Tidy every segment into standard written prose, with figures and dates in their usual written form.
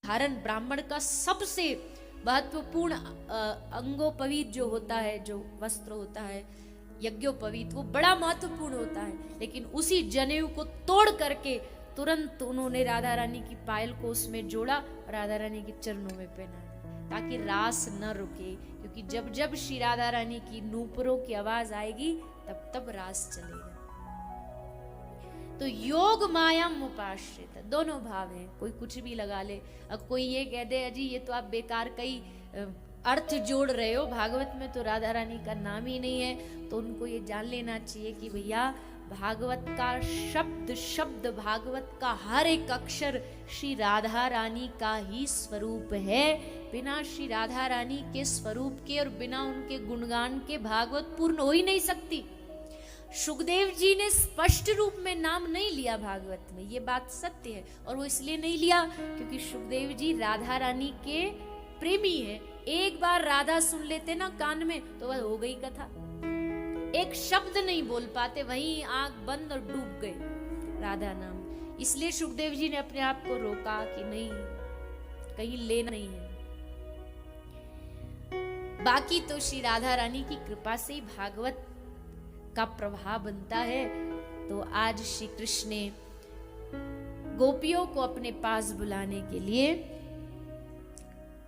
धारण ब्राह्मण का सबसे महत्वपूर्ण अंगोपवीत जो होता है, जो वस्त्र होता है यज्ञोपवीत, वो बड़ा महत्वपूर्ण होता है। लेकिन उसी जनेऊ को तोड़ करके तुरंत उन्होंने राधा रानी की पायल को उसमें जोड़ा, राधा रानी के चरणों में पहना ताकि रास न रुके, क्योंकि जब जब श्री राधा रानी की नूपुरों की आवाज आएगी तब तब रास चलेगा। तो योग मायाम उपाश्रित, दोनों भाव हैं, कोई कुछ भी लगा ले। अब कोई ये कह दे अजी ये तो आप बेकार कई अर्थ जोड़ रहे हो, भागवत में तो राधा रानी का नाम ही नहीं है, तो उनको ये जान लेना चाहिए कि भैया भागवत का शब्द शब्द, भागवत का हर एक अक्षर श्री राधा रानी का ही स्वरूप है। बिना श्री राधा रानी के स्वरूप के और बिना उनके गुणगान के भागवत पूर्ण हो ही नहीं सकती। सुखदेव जी ने स्पष्ट रूप में नाम नहीं लिया भागवत में, ये बात सत्य है, और वो इसलिए नहीं लिया क्योंकि सुखदेव जी राधा रानी के प्रेमी है। एक बार राधा सुन लेते ना कान में तो वह हो गई कथा, एक शब्द नहीं बोल पाते, वहीं आंख बंद और डूब गए राधा नाम। इसलिए सुखदेव जी ने अपने आप को रोका कि नहीं, कहीं लेना नहीं है। बाकी तो श्री राधा रानी की कृपा से ही भागवत का प्रभाव बनता है। तो आज श्री कृष्ण ने गोपियों को अपने पास बुलाने के लिए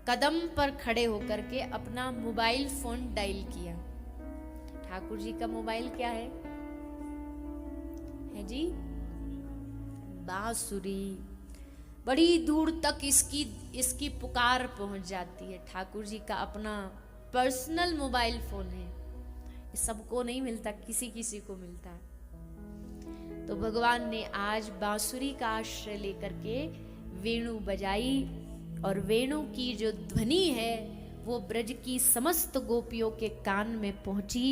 कदम पर खड़े होकर के अपना मोबाइल फोन डायल किया। ठाकुर जी का मोबाइल क्या है जी? बांसुरी। बड़ी दूर तक इसकी पुकार पहुंच जाती है। ठाकुर जी का अपना पर्सनल मोबाइल फोन है, सबको नहीं मिलता, किसी किसी को मिलता है। तो भगवान ने आज बांसुरी का आश्रय लेकर के वेणु बजाई, और वेणु की जो ध्वनि है वो ब्रज की समस्त गोपियों के कान में पहुंची,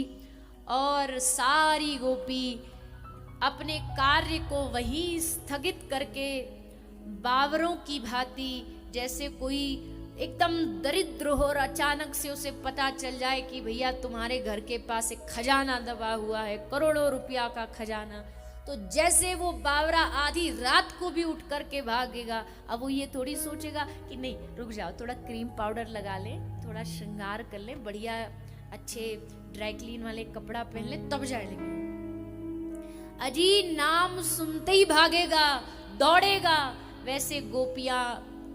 और सारी गोपी अपने कार्य को वहीं स्थगित करके बावरों की भांति, जैसे कोई एकदम दरिद्र हो और अचानक से उसे पता चल जाए कि भैया तुम्हारे घर के पास एक खजाना दबा हुआ है, करोड़ों रुपया का खजाना, तो जैसे वो बावरा आधी रात को भी उठ करके भागेगा। अब वो ये थोड़ी सोचेगा कि नहीं रुक जाओ, थोड़ा क्रीम पाउडर लगा ले, थोड़ा श्रृंगार कर ले, बढ़िया अच्छे ड्राई क्लीन वाले कपड़ा पहन ले तब जाएंगे। अजी नाम सुनते ही भागेगा, दौड़ेगा। वैसे गोपियां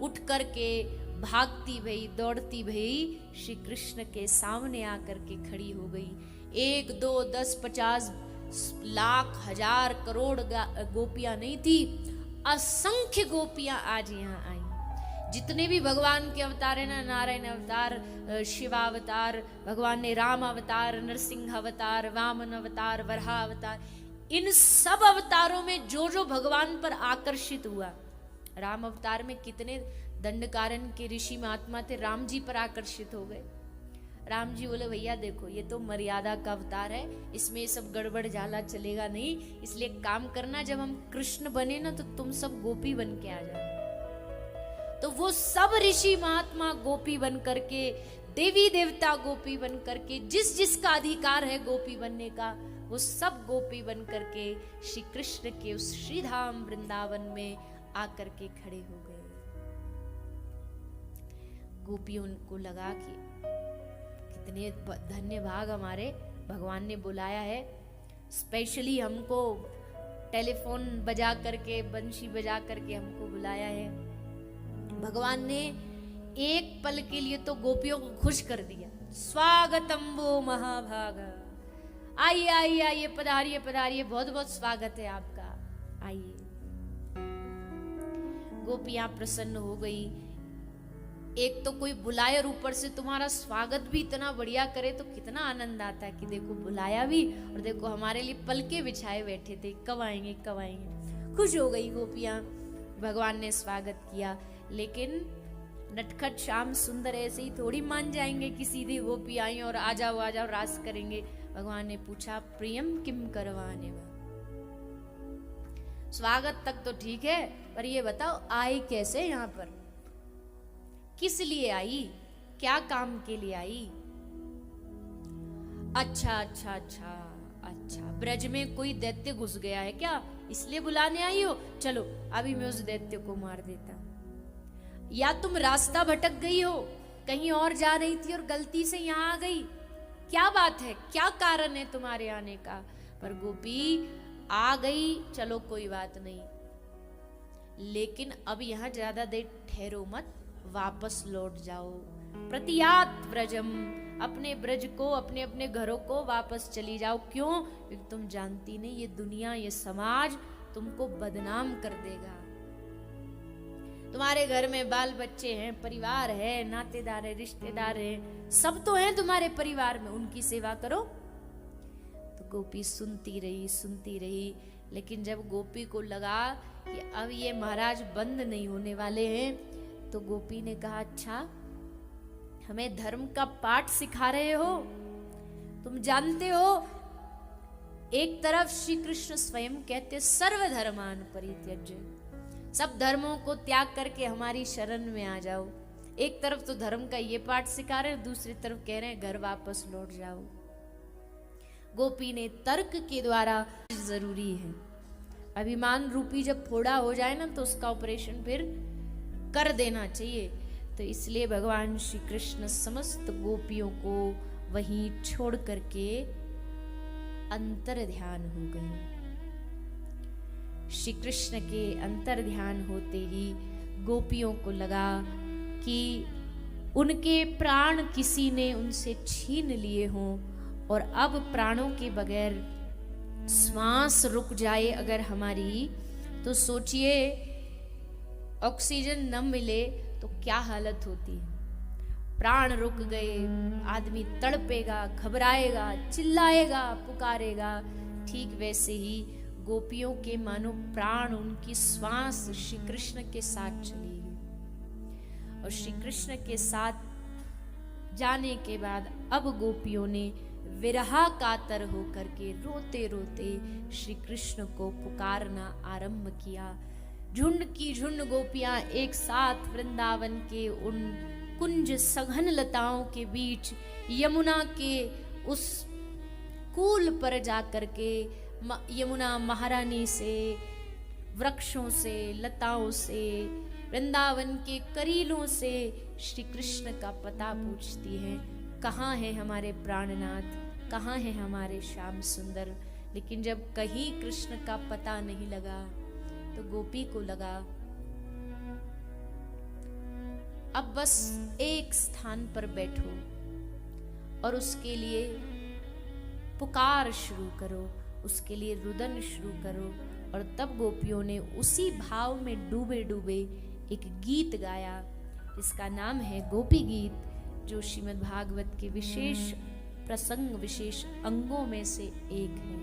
उठ करके भागती भई, दौड़ती भई श्री कृष्ण के सामने आकर के खड़ी हो गई। 1 2 10 50 लाख हजार करोड़ गोपियां नहीं थी, असंख्य गोपियां आज यहाँ आई। जितने भी भगवान के अवतार है ना, नारायण अवतार, शिवावतार, भगवान ने राम अवतार, नरसिंह अवतार, वामन अवतार, वराह अवतार, इन सब अवतारों में जो जो भगवान पर आकर्षित हुआ, राम अवतार में कितने दंडकारण्य के ऋषि महात्मा थे, राम जी पर आकर्षित हो गए। राम जी बोले भैया देखो ये तो मर्यादा का अवतार है, इसमें ये सब गड़बड़ झाला चलेगा नहीं, इसलिए काम करना, जब हम कृष्ण बने ना तो तुम सब गोपी बन के आ जाओ। तो वो सब ऋषि महात्मा गोपी बन करके, देवी देवता गोपी बन करके, जिस जिसका अधिकार है गोपी बनने का, वो सब गोपी बन करके श्री कृष्ण के उस श्रीधाम वृंदावन में आकर के खड़े हो गए। गोपियों को लगा कि कितने धन्य भाग हमारे, भगवान ने बुलाया है, स्पेशली हमको टेलीफोन बजा करके, बंशी बजा करके हमको बुलाया है। भगवान ने एक पल के लिए तो गोपियों को खुश कर दिया। स्वागतम वो महाभागा, आइए आइए आइए, पधारिए पधारिए, बहुत बहुत स्वागत है आपका, आइए। गोपियां प्रसन्न हो गई। एक तो कोई बुलाए और ऊपर से तुम्हारा स्वागत भी इतना बढ़िया करे तो कितना आनंद आता है कि देखो बुलाया भी और देखो हमारे लिए पलके बिछाए बैठे थे, कब आएंगे कब आएंगे। खुश हो गई गोपियां, भगवान ने स्वागत किया। लेकिन नटखट श्याम सुंदर ऐसे ही थोड़ी मान जाएंगे कि सीधी गोपी आई और आ जाओ रास करेंगे। भगवान ने पूछा प्रियम किम करवाने वा, स्वागत तक तो ठीक है, पर ये बताओ आए कैसे, यहाँ पर किस लिए आई, क्या काम के लिए आई? अच्छा अच्छा अच्छा अच्छा, ब्रज में कोई दैत्य घुस गया है क्या, इसलिए बुलाने आई हो? चलो अभी मैं उस दैत्य को मार देता हूं। या तुम रास्ता भटक गई हो, कहीं और जा रही थी और गलती से यहाँ आ गई, क्या बात है, क्या कारण है तुम्हारे आने का। पर गोपी आ गई, चलो कोई बात नहीं, लेकिन अब यहाँ ज्यादा देर ठहरो मत, वापस लौट जाओ। प्रतियात ब्रजम, अपने ब्रज को, अपने अपने घरों को वापस चली जाओ। क्यों? क्योंकि तुम जानती नहीं, ये दुनिया, ये समाज तुमको बदनाम कर देगा। तुम्हारे घर में बाल बच्चे हैं, परिवार है, नातेदार है, रिश्तेदार हैं, सब तो हैं तुम्हारे परिवार में, उनकी सेवा करो। तो गोपी सुनती रही, लेकिन जब गोपी को लगा कि अब ये महाराज बंद नहीं होने वाले हैं, तो गोपी ने कहा, अच्छा हमें धर्म का पाठ सिखा रहे हो? तुम जानते हो एक तरफ श्री कृष्ण स्वयं कहते सर्वधर्मान परित्यज्य, सब धर्मों को त्याग करके हमारी शरण में आ जाओ। एक तरफ तो धर्म का ये पाठ सिखा रहे हैं, दूसरी तरफ कह रहे हैं घर वापस लौट जाओ। गोपी ने तर्क के द्वारा, जरूरी है, अभिमान रूपी जब फोड़ा हो जाए ना तो उसका ऑपरेशन फिर कर देना चाहिए। तो इसलिए भगवान श्री कृष्ण समस्त गोपियों को वहीं छोड़ करके अंतर ध्यान हो गए। श्री कृष्ण के अंतर ध्यान होते ही गोपियों को लगा कि उनके प्राण किसी ने उनसे छीन लिए हों, और अब प्राणों के बगैर श्वास रुक जाए अगर हमारी, तो सोचिए ऑक्सीजन न मिले तो क्या हालत होती है। प्राण रुक गए, आदमी तड़पेगा, घबराएगा, चिल्लाएगा, पुकारेगा। ठीक वैसे ही गोपियों के मानो प्राण, उनकी श्वास श्री कृष्ण के साथ चली गई। और श्री कृष्ण के साथ जाने के बाद अब गोपियों ने विरहा कातर होकर के रोते रोते श्री कृष्ण को पुकारना आरंभ किया। झुंड की झुंड गोपियां एक साथ वृंदावन के उन कुंज सघन लताओं के बीच यमुना के उस कूल पर जाकर के यमुना महारानी से, वृक्षों से, लताओं से, वृंदावन के करीलों से श्री कृष्ण का पता पूछती है, कहाँ है हमारे प्राणनाथ, कहाँ है हमारे श्याम सुंदर। लेकिन जब कहीं कृष्ण का पता नहीं लगा तो गोपी को लगा अब बस एक स्थान पर बैठो और उसके लिए पुकार शुरू करो, उसके लिए रुदन शुरू करो। और तब गोपियों ने उसी भाव में डूबे डूबे एक गीत गाया जिसका नाम है गोपी गीत, जो श्रीमद् भागवत के विशेष प्रसंग, विशेष अंगों में से एक है।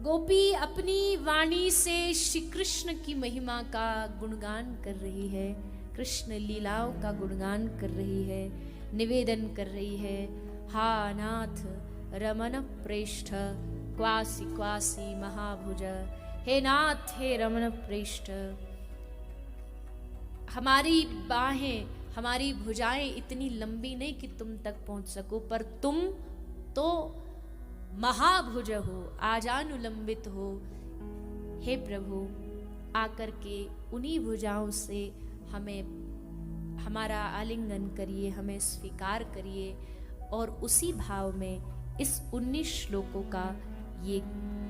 गोपी अपनी वाणी से श्री कृष्ण की महिमा का गुणगान कर रही है, कृष्ण लीलाओं का गुणगान कर रही है, निवेदन कर रही है, हा नाथ रमन प्रेष्ठ क्वासी क्वासी महाभुज, हे नाथ हे रमन प्रेष्ठ, हमारी बाहें, हमारी भुजाएं इतनी लंबी नहीं कि तुम तक पहुंच सको, पर तुम तो महाभुज हो, आजानुलंबित हो। हे प्रभु, आकर के उन्हीं भुजाओं से हमें, हमारा आलिंगन करिए, हमें स्वीकार करिए। और उसी भाव में इस 19 श्लोकों का ये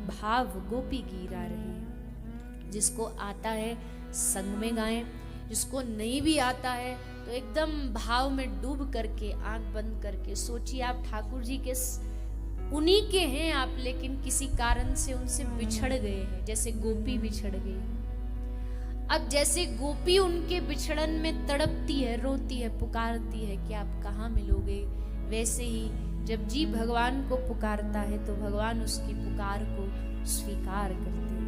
भाव गोपी गीत गा रही है। जिसको आता है संग में गाएं, जिसको नहीं भी आता है तो एकदम भाव में डूब करके, आंख बंद करके सोचिए आप ठाकुर जी के उन्हीं के हैं आप, लेकिन किसी कारण से उनसे बिछड़ गए हैं, जैसे गोपी बिछड़ गई। अब जैसे गोपी उनके बिछड़न में तड़पती है, रोती है, पुकारती है कि आप कहाँ मिलोगे, वैसे ही जब जीव भगवान को पुकारता है तो भगवान उसकी पुकार को स्वीकार करते हैं।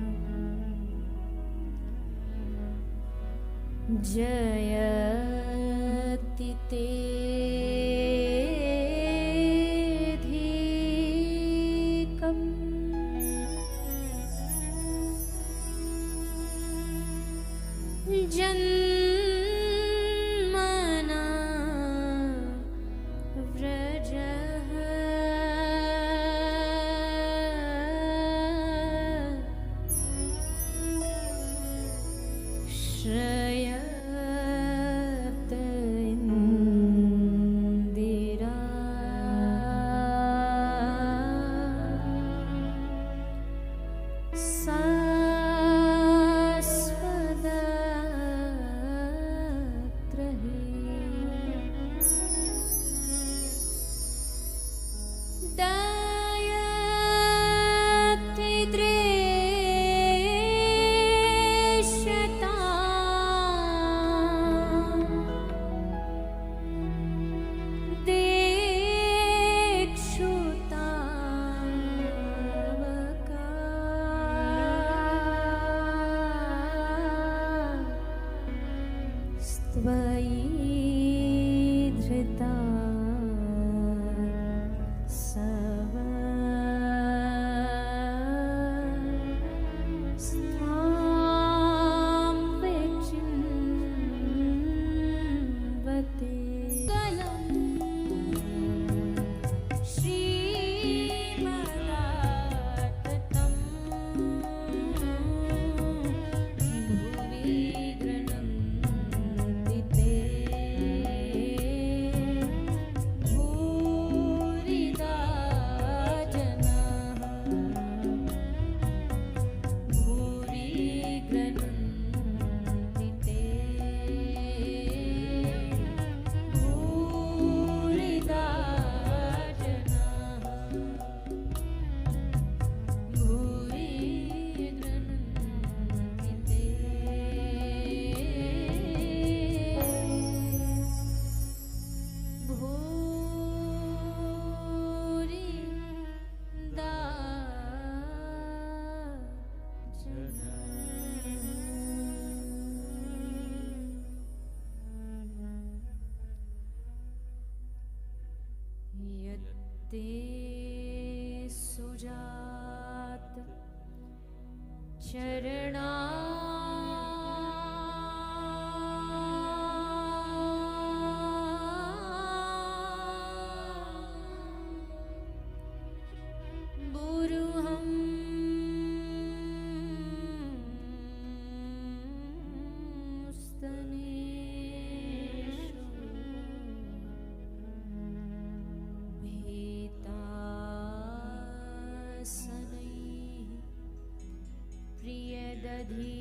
जयति ते जन्मना व्रजः श्रय त्वयि धृता स्वस्थां विचिन्वते कलं श्रीमदाततं भुवि गृह्णन्ति ते भूरिदा जनाः भूरि गृह्णन्ति ते भूरिदा जनाः भूरि गृह्णन्ति ते भूरि दा यत्ते सुजात चरणा बुरुहं स्तनेषु भीतासनैः प्रियदधी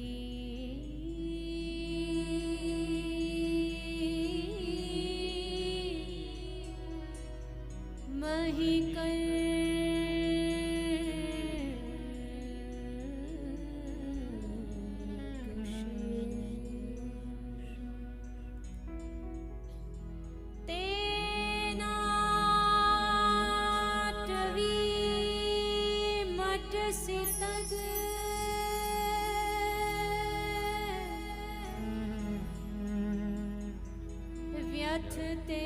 व्यथते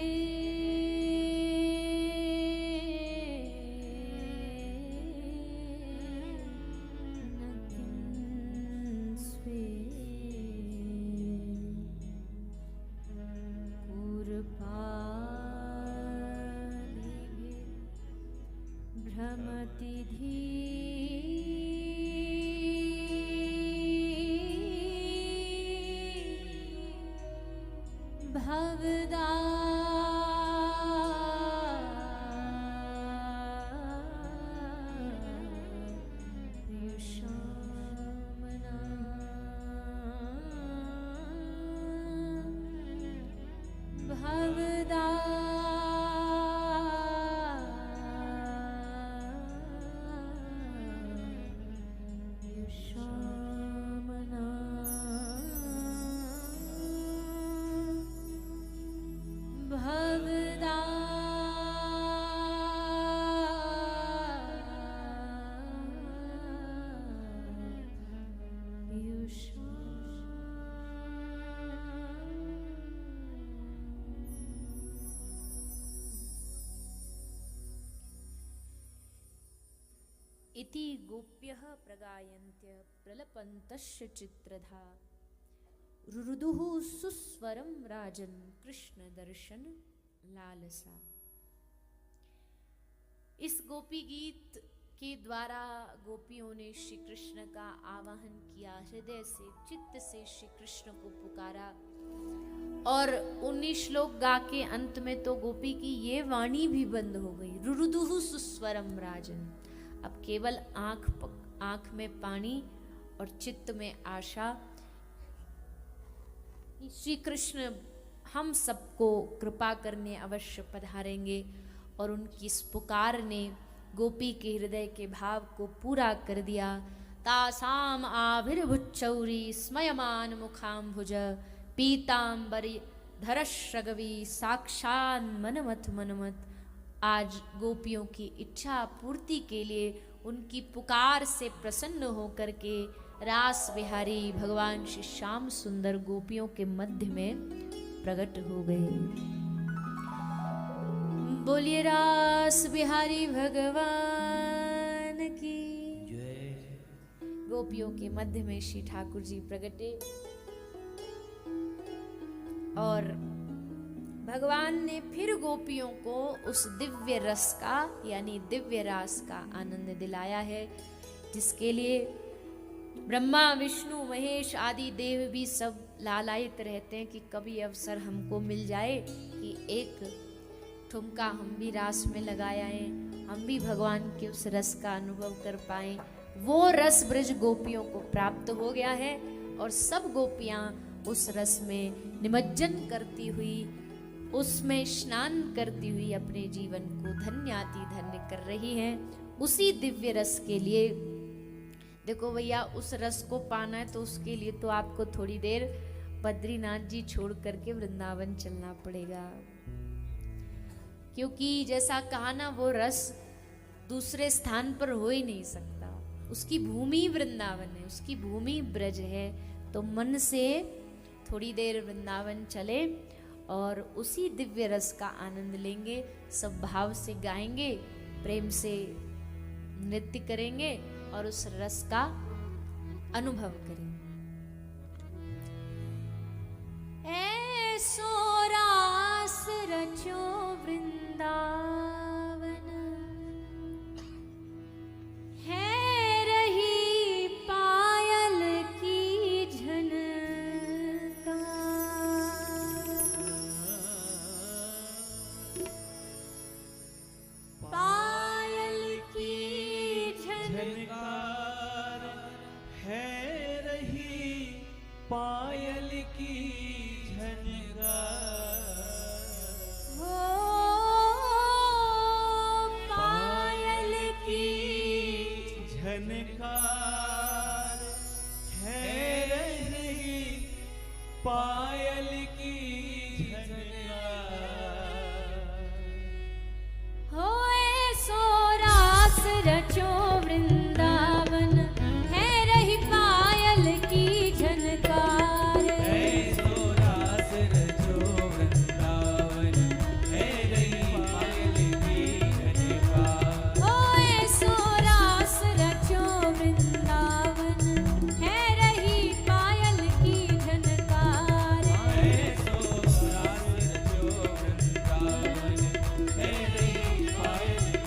न किंस्वे पूर्वादिभिः भ्रमति भवदा युषामना भवदा युषामना भवदा इति गोप्यः प्रगायन्त्य प्रलपन्तश्च चित्रधा रुरुदुः सुस्वरं राजन् कृष्ण दर्शन लालसा। इस गोपी गीत के द्वारा गोपियों ने श्री कृष्ण का आवाहन किया, हृदय से चित्त से श्री कृष्ण को पुकारा। और 19 श्लोक गा के अंत में तो गोपी की ये वाणी भी बंद हो गई, रुरुदुः सुस्वरम राजन। अब केवल आंख में पानी और चित्त में आशा। श्री कृष्ण हम सबको कृपा करने अवश्य पधारेंगे और उनकी इस पुकार ने गोपी के हृदय के भाव को पूरा कर दिया। तासाम आविर्भुच्चौरी स्मयमान मुखाम्भुज पीतांबरी धरश्रगवी साक्षान मनमथ मनमत। आज गोपियों की इच्छा पूर्ति के लिए उनकी पुकार से प्रसन्न होकर के रास बिहारी भगवान श्री श्याम सुंदर गोपियों के मध्य में प्रकट हो गए। बोलिए रास बिहारी भगवान की जय। गोपियों के मध्य में श्री ठाकुर जी प्रकटे और भगवान ने फिर गोपियों को उस दिव्य रस का यानी दिव्य रास का आनंद दिलाया है, जिसके लिए ब्रह्मा विष्णु महेश आदि देव भी सब लालायित रहते हैं कि कभी अवसर हमको मिल जाए कि एक ठुमका हम भी रास में लगाया है, हम भी भगवान के उस रस का अनुभव कर पाए। वो रस ब्रज गोपियों को प्राप्त हो गया है और सब गोपियां उस रस में निमज्जन करती हुई, उसमें स्नान करती हुई अपने जीवन को धन्याति धन्य कर रही हैं। उसी दिव्य रस के लिए देखो भैया, उस रस को पाना है तो उसके लिए तो आपको थोड़ी देर बद्रीनाथ जी छोड़ करके वृंदावन चलना पड़ेगा, क्योंकि जैसा कहा ना, वो रस दूसरे स्थान पर हो ही नहीं सकता। उसकी भूमि वृंदावन है, उसकी भूमि ब्रज है। तो मन से थोड़ी देर वृंदावन चले और उसी दिव्य रस का आनंद लेंगे, सब भाव से गाएंगे, प्रेम से नृत्य करेंगे और उस रस का अनुभव करेंगे। ऐसो रास रचो वृंदावन, है रही पायल की झनकार। पायल की झनकार है रही, पायल की झनकार। हो पायल की झनकार है रही, पायल की झनकार। हो ऐसो रास रचो वृंदावन, है रही पायल की झनकार। ऐसो रास रचो वृंदावन, है रही पायल की झनकार। हो ऐसो रास रचो वृंदावन, है रही पायल की झनकार। ऐसो रास रचो वृंदावन, है रही पायल की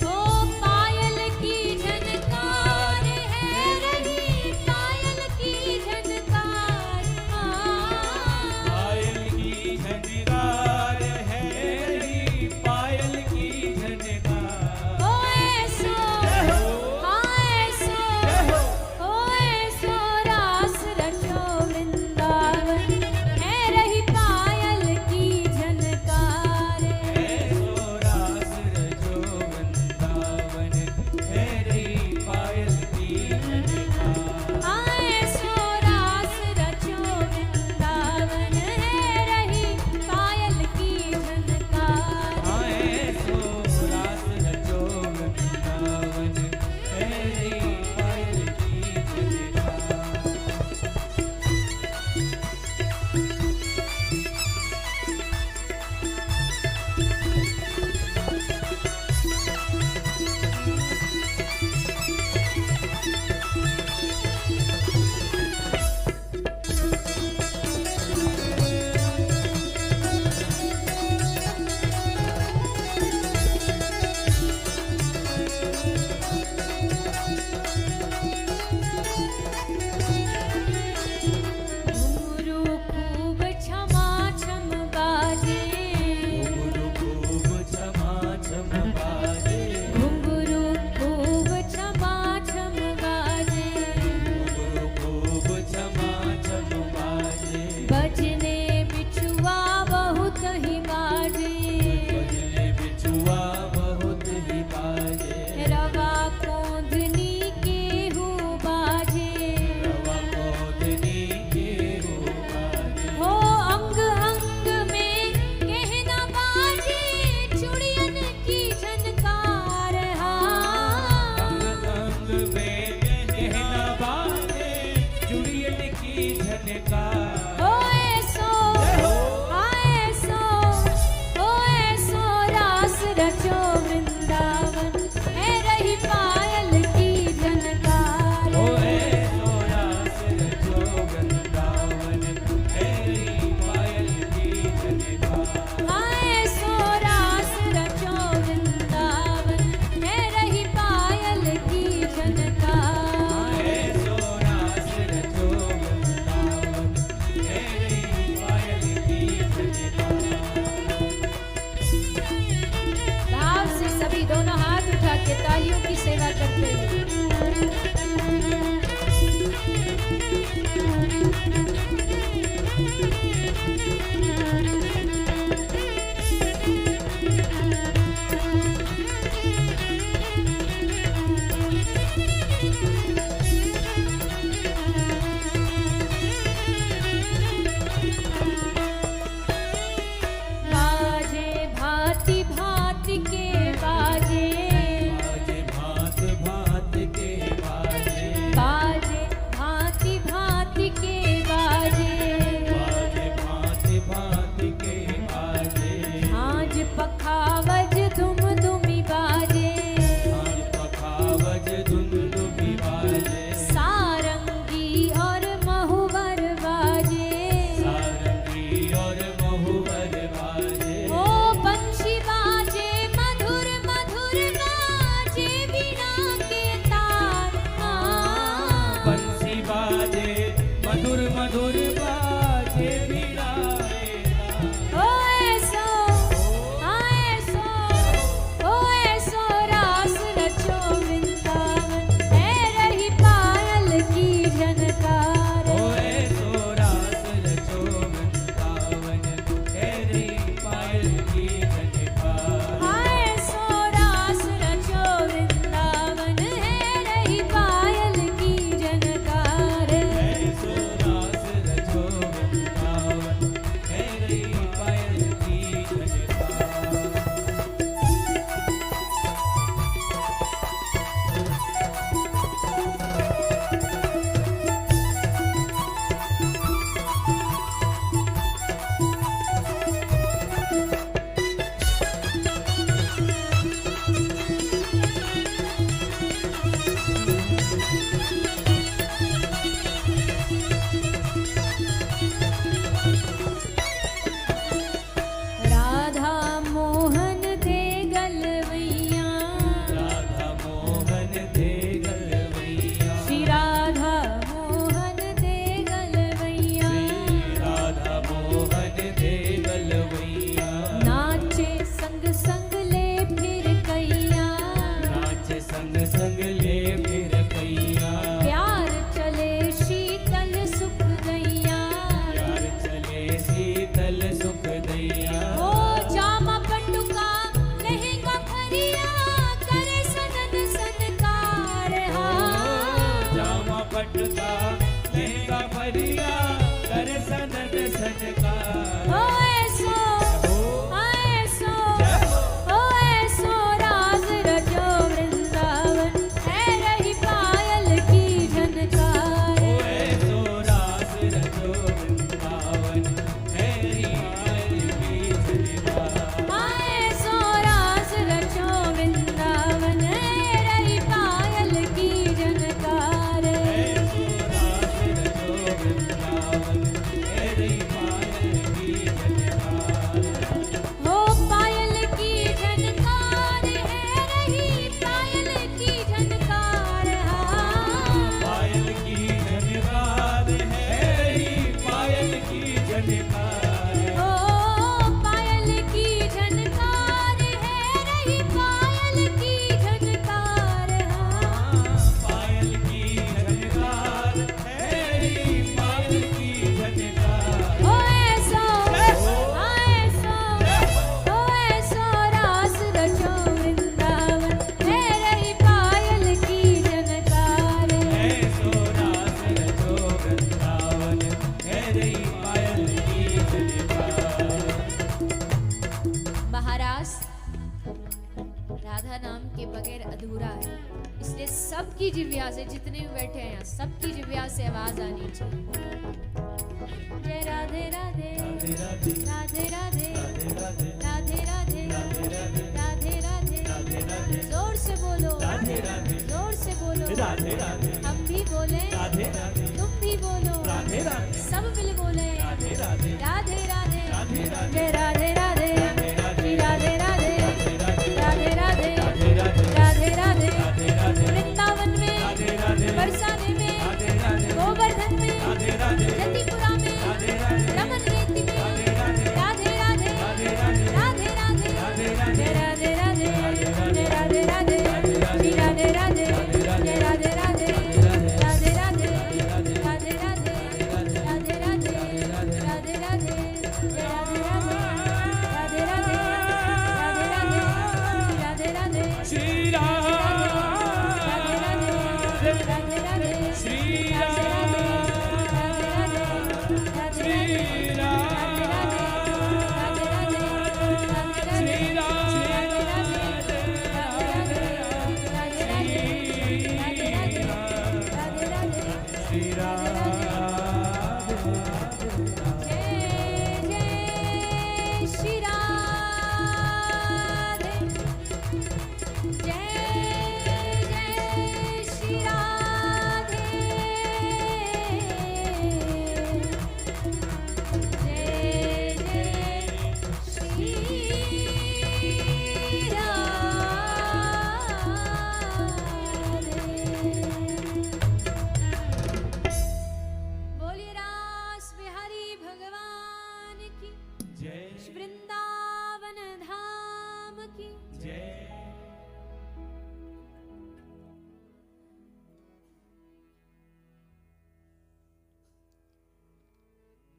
हो पायल की झनकार, है रही पायल की झनकार। पायल की झनकार है रही, पायल की झनकार। हो ऐसो, हाँ ऐसो, हो ऐसो रास रचो वृंदावन, है रही पायल की झनकार। ऐसो रास रचो वृंदावन, है रही पायल की झनकार। हाँ ऐसो रास रचो वृंदावन, है रही पायल की झनकार। हाँ ऐसो रास रचो वृंदावन, है रही पायल की झनकार। घुंघरू खूब छमा छम बाजे, घुंघरू खूब छमा छम बाजे, घुंघरू खूब छमा छम बाजे। घुंघरू खूब छमा छम बाजे। बजने बिछुआ बहुत ही बाजे, बजने बिछुआ बहुत ही बाजे। रवा कोंदनी के हो बाजे। रवा कोदनी के हो बाजे। हो अंग अंग में कहना बाजे, चुड़ियन की झनकार। अंग अंग में कहना बाजे, चुड़ियन की झनकार। परिया कर सनन सनकार ओ ऐसो ऐसो ऐसो राज रचो वृंदावन है रही पायल की झनकार ओ ऐसो रास रचो वृंदावन है पायल की झनकार ऐसो राज रचो वृंदावन है रही पायल की झनकार ऐसो रास रचो वृंदावन है पायल की झनकार हो पायल की झनकार है रही पायल की झनकार पायल की झनकार है पायल की झनकार ओ पायल की झनकार है रही पायल की झनकार पायल की झनकार है पायल की झनकार ओ ऐसो रास रचो वृंदावन है रही पायल की झनकार ऐसो रास रचो वृंदावन है पायल की झनकार महाराज राधा नाम के बगैर अधूरा है, इसलिए सबकी जिह्वा से, जितने भी बैठे हैं यहाँ, सबकी जिह्वा से आवाज आनी चाहिए। जय राधे राधे राधे राधे राधे राधे राधे राधे राधे राधे जोर से बोलो, राधे राधे जोर से बोलो, राधे राधे हम भी बोले, राधे राधे तुम भी बोलो, राधे राधे सब मिल बोले राधे राधे राधे राधे राधे राधे जय राधे राधे राधे राधे राधे राधे राधे राधे राधे राधे राधे राधे राधे राधे वृंदावन में, राधे राधे बरसाने में, राधे राधे गोवर्धन में, राधे राधे जतिपुरा में, राधे राधे रमन रेती में, राधे राधे राधे राधे राधे राधे राधे राधे राधे राधे जय राधे राधे जय राधे राधे श्री राधे राधे जय राधे राधे राधे राधे राधे राधे राधे राधे राधे राधे जय राधे राधे राधे राधे राधे राधे राधे श्री राधे राधे राधे राधे राधे श्री राधे श्री राधे श्री बोलिए रास बिहारी भगवान की, जय वृंदावन धाम की। जय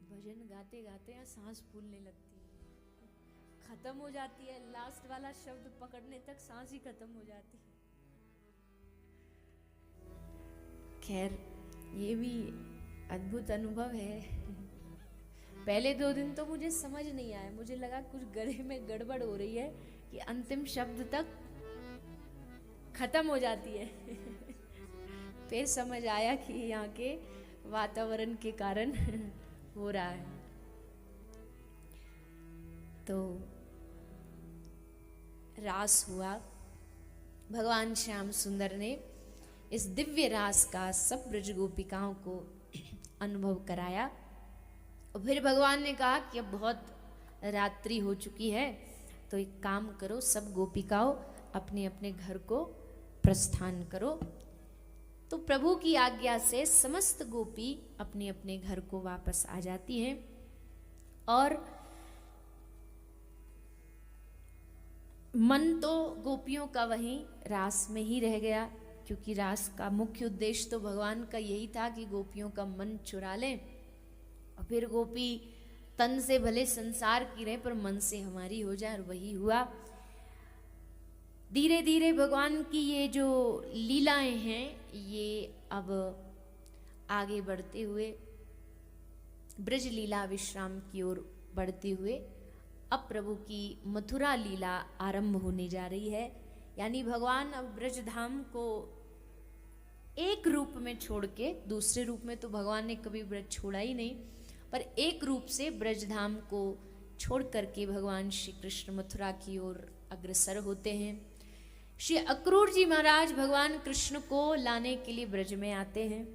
भजन गाते गाते यहाँ सांस फूलने लगती है, खत्म हो जाती है, लास्ट वाला शब्द पकड़ने तक सांस ही खत्म हो जाती है। खैर ये भी अद्भुत अनुभव है। पहले 2 दिन तो मुझे समझ नहीं आया, मुझे लगा कुछ गले में गड़बड़ हो रही है कि अंतिम शब्द तक खत्म हो जाती है। फिर समझ आया कि यहाँ के वातावरण के कारण हो रहा है। तो रास हुआ, भगवान श्याम सुंदर ने इस दिव्य रास का सब ब्रज गोपिकाओं को अनुभव कराया। और फिर भगवान ने कहा कि अब बहुत रात्रि हो चुकी है, तो एक काम करो, सब गोपिकाओं अपने अपने घर को प्रस्थान करो। तो प्रभु की आज्ञा से समस्त गोपी अपने अपने घर को वापस आ जाती हैं। और मन तो गोपियों का वहीं रास में ही रह गया, क्योंकि रास का मुख्य उद्देश्य तो भगवान का यही था कि गोपियों का मन चुरा लें। और फिर गोपी तन से भले संसार की रहे पर मन से हमारी हो जाए, और वही हुआ। धीरे धीरे भगवान की ये जो लीलाएं हैं ये अब आगे बढ़ते हुए ब्रज लीला विश्राम की ओर बढ़ते हुए अब प्रभु की मथुरा लीला आरंभ होने जा रही है। यानी भगवान अब ब्रजधाम को एक रूप में छोड़ के, दूसरे रूप में तो भगवान ने कभी ब्रज छोड़ा ही नहीं, पर एक रूप से ब्रजधाम को छोड़ करके भगवान श्री कृष्ण मथुरा की ओर अग्रसर होते हैं। श्री अक्रूर जी महाराज भगवान कृष्ण को लाने के लिए ब्रज में आते हैं।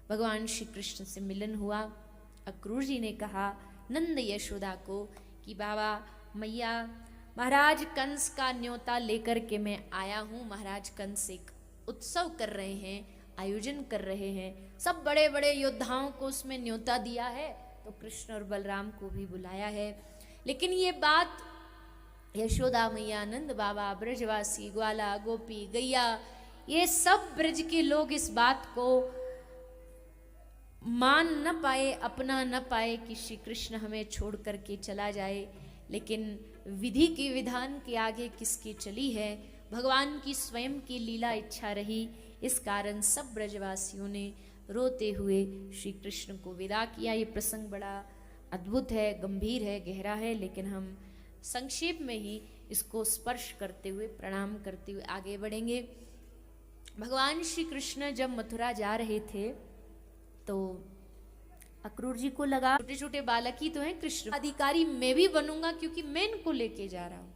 भगवान श्री कृष्ण से मिलन हुआ। अक्रूर जी ने कहा नंद यशोदा को कि बाबा मैया, महाराज कंस का न्योता लेकर के मैं आया हूँ। महाराज कंस एक उत्सव कर रहे हैं, आयोजन कर रहे हैं, सब बड़े बड़े योद्धाओं को उसमें न्योता दिया है, तो कृष्ण और बलराम को भी बुलाया है। लेकिन ये बात यशोदा मैया, नंद बाबा, ब्रजवासी, ग्वाला, गोपी, गैया, ये सब ब्रज के लोग इस बात को मान न पाए, अपना न पाए कि श्री कृष्ण हमें छोड़ करके चला जाए। लेकिन विधि के विधान के आगे किसकी चली है, भगवान की स्वयं की लीला इच्छा रही। इस कारण सब ब्रजवासियों ने रोते हुए श्री कृष्ण को विदा किया। ये प्रसंग बड़ा अद्भुत है, गंभीर है, गहरा है, लेकिन हम संक्षेप में ही इसको स्पर्श करते हुए, प्रणाम करते हुए आगे बढ़ेंगे। भगवान श्री कृष्ण जब मथुरा जा रहे थे तो अक्रूर जी को लगा छोटे छोटे बालक ही तो हैं, कृष्ण अधिकारी मैं भी बनूंगा क्योंकि मैं इनको लेके जा रहा हूं।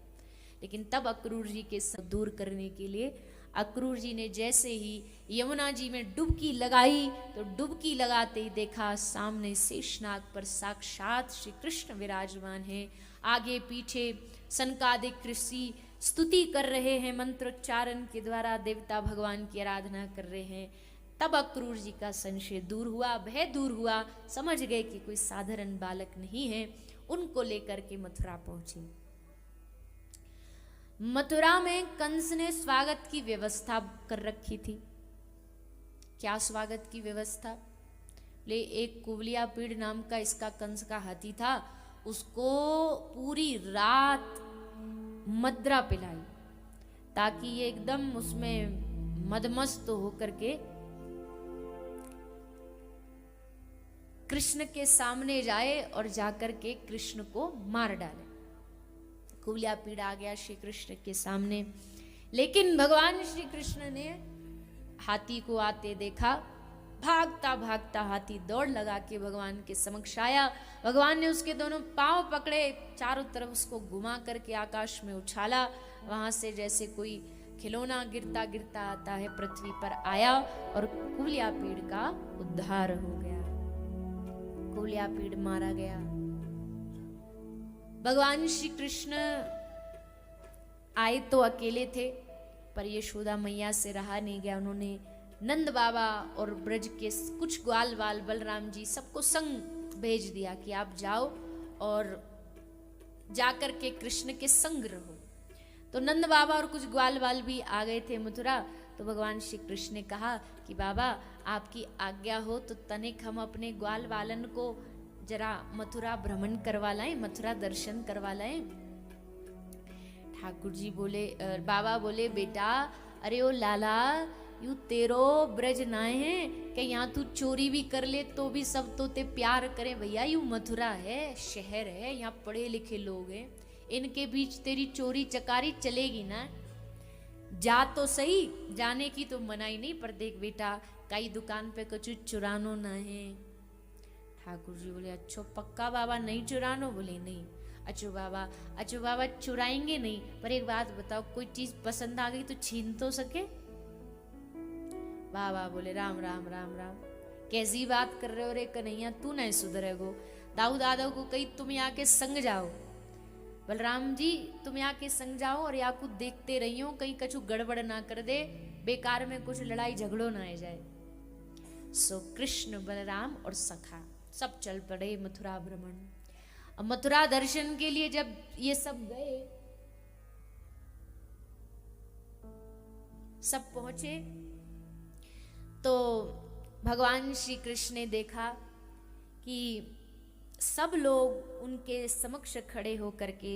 लेकिन तब अक्रूर जी के सब दूर करने के लिए अक्रूर जी ने जैसे ही यमुना जी में डुबकी लगाई तो डुबकी लगाते ही देखा सामने शेषनाग पर साक्षात श्री कृष्ण विराजमान हैं। आगे पीछे सनकादिक ऋषि स्तुति कर रहे हैं, मंत्रोच्चारण के द्वारा देवता भगवान की आराधना कर रहे हैं। तब अक्रूर जी का संशय दूर हुआ, भय दूर हुआ, समझ गए कि कोई साधारण बालक नहीं है। उनको लेकर के मथुरा पहुंचे। मथुरा में कंस ने स्वागत की व्यवस्था कर रखी थी। क्या स्वागत की व्यवस्था? ले एक कुवलिया पीड़ नाम का इसका कंस का हाथी था, उसको पूरी रात मदरा पिलाई ताकि ये एकदम उसमें मदमस्त होकर के कृष्ण के सामने जाए और जाकर के कृष्ण को मार डाले। कुवलिया पीड़ आ गया श्री कृष्ण के सामने, लेकिन भगवान श्री कृष्ण ने हाथी को आते देखा। भागता भागता हाथी दौड़ लगा के भगवान के समक्ष आया। भगवान ने उसके दोनों पांव पकड़े, चारों तरफ उसको घुमा करके आकाश में उछाला। वहां से जैसे कोई खिलौना गिरता गिरता आता है पृथ्वी पर आया और कुवलिया पीड़ का उद्धार हो गया। कुवलिया पीड़ मारा गया। भगवान श्री कृष्ण आए तो अकेले थे, पर यशोदा मैया से रहा नहीं गया। उन्होंने नंद बाबा और ब्रज के कुछ ग्वाल बाल, बलराम जी, सबको संग भेज दिया कि आप जाओ और जाकर के कृष्ण के संग रहो। तो नंद बाबा और कुछ ग्वाल बाल भी आ गए थे मथुरा। तो भगवान श्री कृष्ण ने कहा कि बाबा आपकी आज्ञा हो तो तनिक हम अपने ग्वाल बालन को जरा मथुरा भ्रमण करवा लाएं, मथुरा दर्शन करवा लाएं। ठाकुर जी बोले, बाबा बोले, बेटा अरे ओ लाला, यू तेरो ब्रज नाए हैं कि यहाँ तू चोरी भी कर ले तो भी सब तो ते प्यार करे। भैया यू मथुरा है, शहर है, यहाँ पढ़े लिखे लोग हैं, इनके बीच तेरी चोरी चकारी चलेगी ना। जा तो सही, जाने की तो मनाही नहीं, पर देख बेटा कई दुकान पे कुछ चुरानो ना है। ठाकुर जी बोले अच्छो पक्का बाबा नहीं चुरानो? बोले नहीं। अच्छो बाबा चुराएंगे नहीं, पर एक बात बताओ, कोई चीज पसंद आ गई तो छीन तो सके? बाबा बोले राम राम राम राम, कैसी बात कर रहे हो रे कन्हैया, तू नहीं सुधरेगो। दाऊ दादा को कही तुम यहाँ के संग जाओ, बलराम जी तुम यहाँ के संग जाओ और यहाँ को देखते रहियो, कहीं कछु गड़बड़ ना कर दे, बेकार में कुछ लड़ाई झगड़ो ना आ जाए। सो कृष्ण, बलराम और सखा सब चल पड़े मथुरा भ्रमण। अब मथुरा दर्शन के लिए जब ये सब गए, सब पहुंचे, तो भगवान श्री कृष्ण ने देखा कि सब लोग उनके समक्ष खड़े होकर के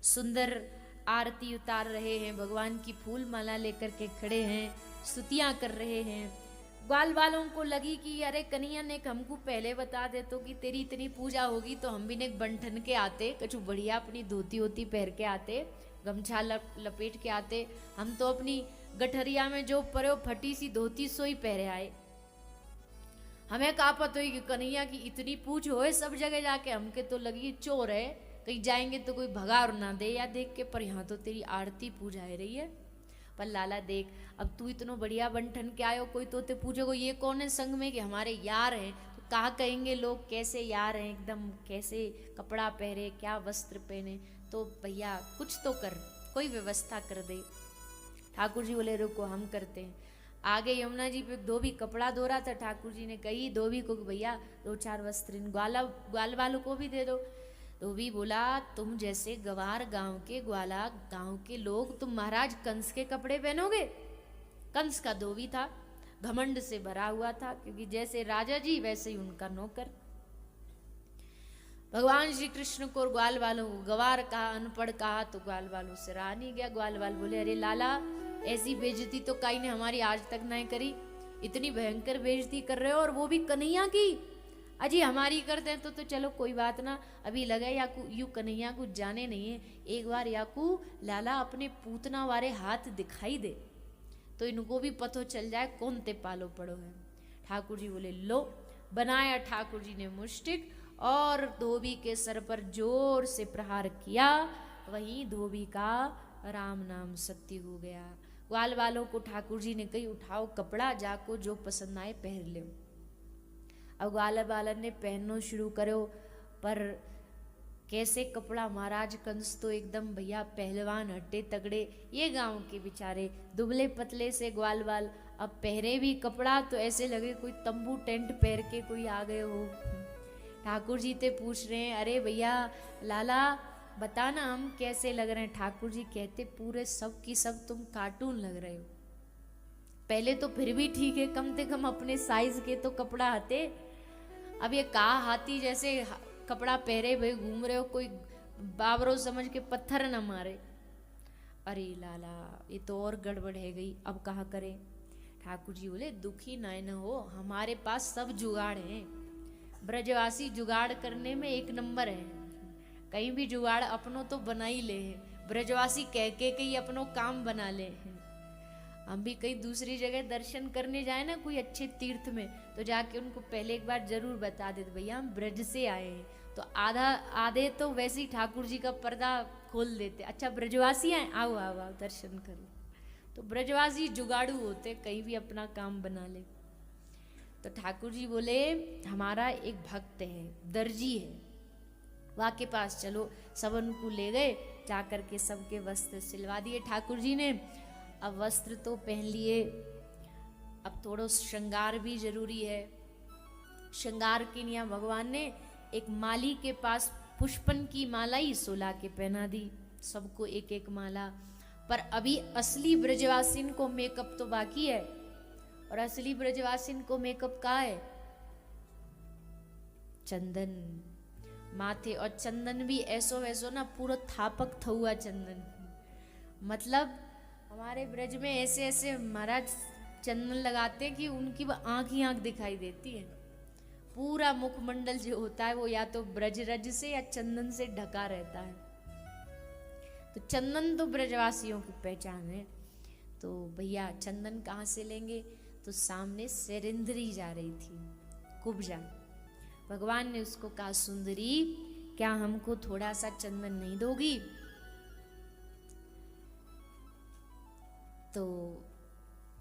सुंदर आरती उतार रहे हैं, भगवान की फूल माला लेकर के खड़े हैं, स्तुतियां कर रहे हैं। ग्वाल वालों को लगी कि अरे कन्हैया ने हमको पहले बता दे तो कि तेरी इतनी पूजा होगी तो हम भी ने बंठन के आते, कछु बढ़िया अपनी धोती होती पहन के आते, गमछा लपेट के आते। हम तो अपनी गठरिया में जो परो फटी सी धोती सोई पहरे आए। हमें का पता हुई कि कन्हैया की इतनी पूछ होए सब जगह जाके, हमके तो लगी चोर है, कहीं जाएंगे तो कोई भगार ना दे या देख के, पर यहाँ तो तेरी आरती पूजा है रही है। पर लाला देख, अब तू इतना बढ़िया बंठन के आयो, कोई तो ते पूछेगो ये कौन है संग में, कि हमारे यार हैं, तो कहा कहेंगे लोग कैसे यार हैं, एकदम कैसे कपड़ा पहने, क्या वस्त्र पहने, तो भैया कुछ तो कर, कोई व्यवस्था कर दे। ठाकुर जी बोले रुको हम करते हैं। आगे यमुना जी पे धोबी कपड़ा धो रहा था, ठाकुर जी ने कही धोबी को कि भैया 2-4 वस्त्र इन ग्वाल वालों को भी दे दो। धोबी बोला तुम जैसे गवार गांव के ग्वाला गांव के लोग, तुम महाराज कंस के कपड़े पहनोगे? कंस का धोबी था, घमंड से भरा हुआ था, क्योंकि जैसे राजा जी वैसे ही उनका नौकर। भगवान श्री कृष्ण को ग्वाल वालों को गवार कहा, अनपढ़ कहा, तो ग्वाल वालों से रहा नहीं गया। ग्वाल वाल बोले अरे लाला ऐसी बेइज्जती तो काई ने हमारी आज तक नहीं करी, इतनी भयंकर बेइज्जती कर रहे हो, और वो भी कन्हैया की। अजी हमारी करते हैं तो चलो कोई बात ना, अभी लगा याकू यू कन्हैया को जाने नहीं है, एक बार याकू लाला अपने पूतना वाले हाथ दिखाई दे तो इनको भी पतो चल जाए कौन ते पालो पड़ो है। ठाकुर जी बोले लो, बनाया ठाकुर जी ने मुष्टिक और धोबी के सर पर जोर से प्रहार किया, वहीं धोबी का राम नाम सत्य हो गया। ग्वाल वालों को ठाकुर जी ने कही उठाओ कपड़ा, जाको जो पसंद आए पहन लो। अब ग्वाल वालन ने पहनना शुरू करो, पर कैसे कपड़ा, महाराज कंस तो एकदम भैया पहलवान हट्टे तगड़े, ये गांव के बेचारे दुबले पतले से ग्वाल वाल अब पहरे भी कपड़ा तो ऐसे लगे कोई तंबू टेंट पहन के कोई आ गए हो। ठाकुर जी ते पूछ रहे हैं अरे भैया लाला बताना हम कैसे लग रहे हैं। ठाकुर जी कहते पूरे सब की सब तुम कार्टून लग रहे हो। पहले तो फिर भी ठीक है, कम से कम अपने साइज के तो कपड़ा हते, अब ये कहा हाथी जैसे कपड़ा पहरे भाई घूम रहे हो, कोई बाबरों समझ के पत्थर न मारे। अरे लाला ये तो और गड़बड़ है गई, अब कहा करें। ठाकुर जी बोले दुखी न हो, हमारे पास सब जुगाड़ है, ब्रजवासी जुगाड़ करने में एक नंबर है, कहीं भी जुगाड़ अपनों तो बना ही ले, ब्रजवासी कह के कहीं अपनों काम बना ले। हम भी कहीं दूसरी जगह दर्शन करने जाए ना कोई अच्छे तीर्थ में, तो जाके उनको पहले एक बार जरूर बता देते भैया हम ब्रज से आए हैं, तो आधे तो वैसे ही ठाकुर जी का पर्दा खोल देते, अच्छा ब्रजवासी आए, आओ आओ आओ दर्शन कर लो। तो ब्रजवासी जुगाड़ू होते, कहीं भी अपना काम बना ले। तो ठाकुर जी बोले हमारा एक भक्त है, दर्जी है, वहाँ के पास चलो। सब उनको ले गए, जाकर के सबके वस्त्र सिलवा दिए ठाकुर जी ने। अब वस्त्र तो पहन लिए, अब थोड़ा श्रृंगार भी जरूरी है। श्रृंगार के लिए भगवान ने एक माली के पास पुष्पन की माला ही सोला के पहना दी, सबको एक एक माला। पर अभी असली ब्रजवासिन को मेकअप तो बाकी है, और असली ब्रजवासिन को मेकअप कहाँ है? चंदन माथे, और चंदन भी ऐसो वैसो ना, पूरा थापक थुआ चंदन। मतलब हमारे ब्रज में ऐसे ऐसे महाराज चंदन लगाते हैं कि उनकी आंख ही आंख दिखाई देती है। पूरा मुखमंडल जो होता है वो या तो ब्रज रज से या चंदन से ढका रहता है। तो चंदन तो ब्रजवासियों की पहचान है। तो भैया चंदन कहाँ से लेंगे? तो सामने सेरेंद्री जा रही थी, कुब्जा। भगवान ने उसको कहा सुंदरी क्या हमको थोड़ा सा चंदन नहीं दोगी? तो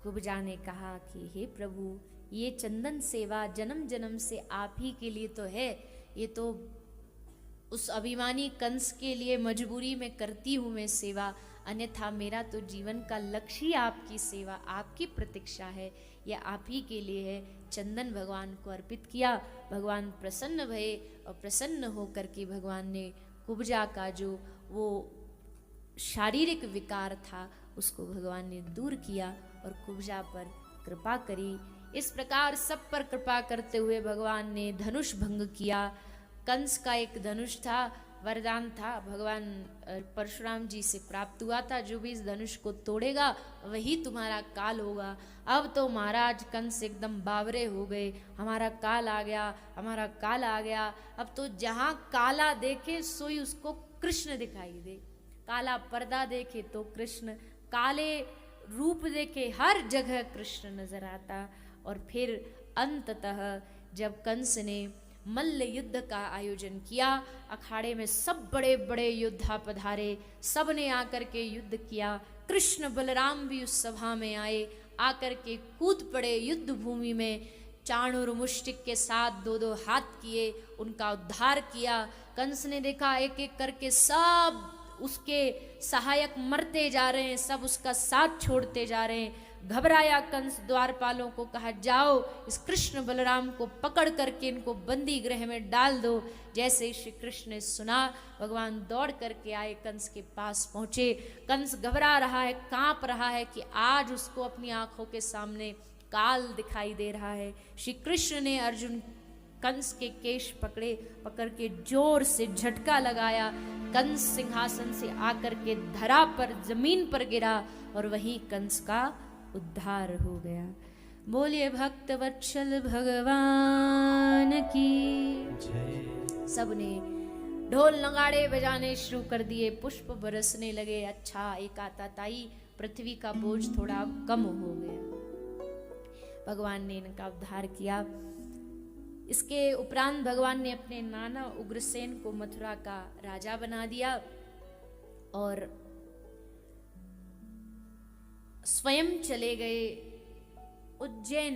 कुब्जा ने कहा कि हे प्रभु ये चंदन सेवा जन्म जन्म से आप ही के लिए तो है, ये तो उस अभिमानी कंस के लिए मजबूरी में करती हूँ मैं सेवा, अन्यथा मेरा तो जीवन का लक्ष्य ही आपकी सेवा, आपकी प्रतीक्षा है, यह आप ही के लिए है। चंदन भगवान को अर्पित किया, भगवान प्रसन्न भये, और प्रसन्न होकर के भगवान ने कुब्जा का जो वो शारीरिक विकार था उसको भगवान ने दूर किया और कुब्जा पर कृपा करी। इस प्रकार सब पर कृपा करते हुए भगवान ने धनुष भंग किया। कंस का एक धनुष था वरदान था, भगवान परशुराम जी से प्राप्त हुआ था, जो भी इस धनुष को तोड़ेगा वही तुम्हारा काल होगा। अब तो महाराज कंस एकदम बावरे हो गए, हमारा काल आ गया, हमारा काल आ गया। अब तो जहाँ काला देखे सोई उसको कृष्ण दिखाई दे, काला पर्दा देखे तो कृष्ण, काले रूप देखे हर जगह कृष्ण नजर आता। और फिर अंततः जब कंस ने मल्ल युद्ध का आयोजन किया, अखाड़े में सब बड़े बड़े योद्धा पधारे, सब ने आकर के युद्ध किया। कृष्ण बलराम भी उस सभा में आए, आकर के कूद पड़े युद्ध भूमि में, चाणूर मुष्टिक के साथ दो दो हाथ किए, उनका उद्धार किया। कंस ने देखा एक एक करके सब उसके सहायक मरते जा रहे हैं, सब उसका साथ छोड़ते जा रहे हैं। घबराया कंस, द्वारपालों को कहा जाओ इस कृष्ण बलराम को पकड़ करके इनको बंदी गृह में डाल दो। जैसे ही श्री कृष्ण ने सुना, भगवान दौड़ करके आए, कंस के पास पहुंचे। कंस घबरा रहा है, कांप रहा है कि आज उसको अपनी आंखों के सामने काल दिखाई दे रहा है। श्री कृष्ण ने अर्जुन कंस के केश पकड़ के जोर से झटका लगाया। कंस सिंहासन से आकर के धरा पर, जमीन पर गिरा और वहीं कंस का उद्धार हो गया। बोलिए भक्त वत्सल भगवान की। सबने ढोल नगाड़े बजाने शुरू कर दिए, पुष्प बरसने लगे। अच्छा, एक आताताई पृथ्वी का बोझ थोड़ा कम हो गया। भगवान ने इनका उद्धार किया। इसके उपरांत भगवान ने अपने नाना उग्रसेन को मथुरा का राजा बना दिया और स्वयं चले गए उज्जैन।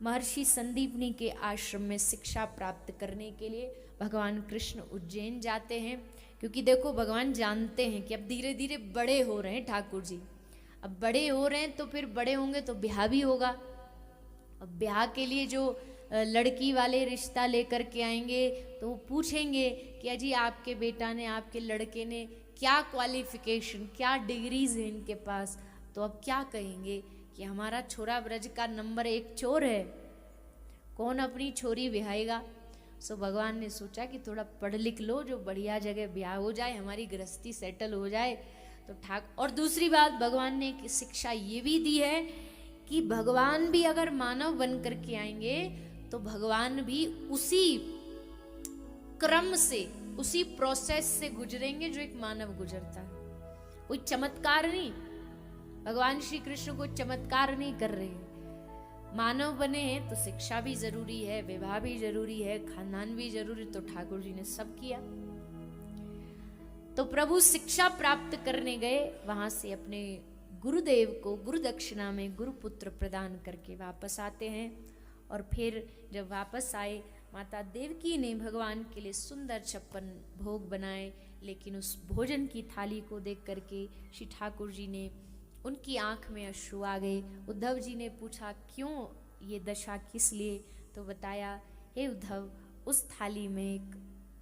महर्षि संदीपनी के आश्रम में शिक्षा प्राप्त करने के लिए भगवान कृष्ण उज्जैन जाते हैं, क्योंकि देखो भगवान जानते हैं कि अब धीरे धीरे बड़े हो रहे हैं ठाकुर जी, अब बड़े हो रहे हैं तो फिर बड़े होंगे तो ब्याह भी होगा। अब ब्याह के लिए जो लड़की वाले रिश्ता लेकर के आएंगे तो वो पूछेंगे कि अजी आपके बेटा ने, आपके लड़के ने क्या क्वालिफिकेशन, क्या डिग्रीज है इनके पास। तो अब क्या कहेंगे कि हमारा छोरा ब्रज का नंबर 1 चोर है, कौन अपनी छोरी ब्याहेगा। सो भगवान ने सोचा कि थोड़ा पढ़ लिख लो, जो बढ़िया जगह ब्याह हो जाए, हमारी गृहस्थी सेटल हो जाए तो ठाक। और दूसरी बात भगवान ने एक शिक्षा ये भी दी है कि भगवान भी अगर मानव बन करके आएंगे तो भगवान भी उसी क्रम से, उसी प्रोसेस से गुजरेंगे जो एक मानव गुजरता है। कोई चमत्कार नहीं, भगवान श्री कृष्ण को चमत्कार नहीं कर रहे। मानव बने हैं तो शिक्षा भी जरूरी है, विवाह भी जरूरी है, खानदान भी जरूरी, तो ठाकुर जी ने सब किया। तो प्रभु शिक्षा प्राप्त करने गए, वहां से अपने गुरुदेव को गुरु दक्षिणा में गुरुपुत्र प्रदान करके वापस आते हैं। और फिर जब वापस आए, माता देवकी ने भगवान के लिए सुंदर 56 भोग बनाए, लेकिन उस भोजन की थाली को देख करके श्री ठाकुर जी ने, उनकी आंख में अश्रु आ गए। उद्धव जी ने पूछा क्यों ये दशा, किस लिए? तो बताया, हे उद्धव, उस थाली में एक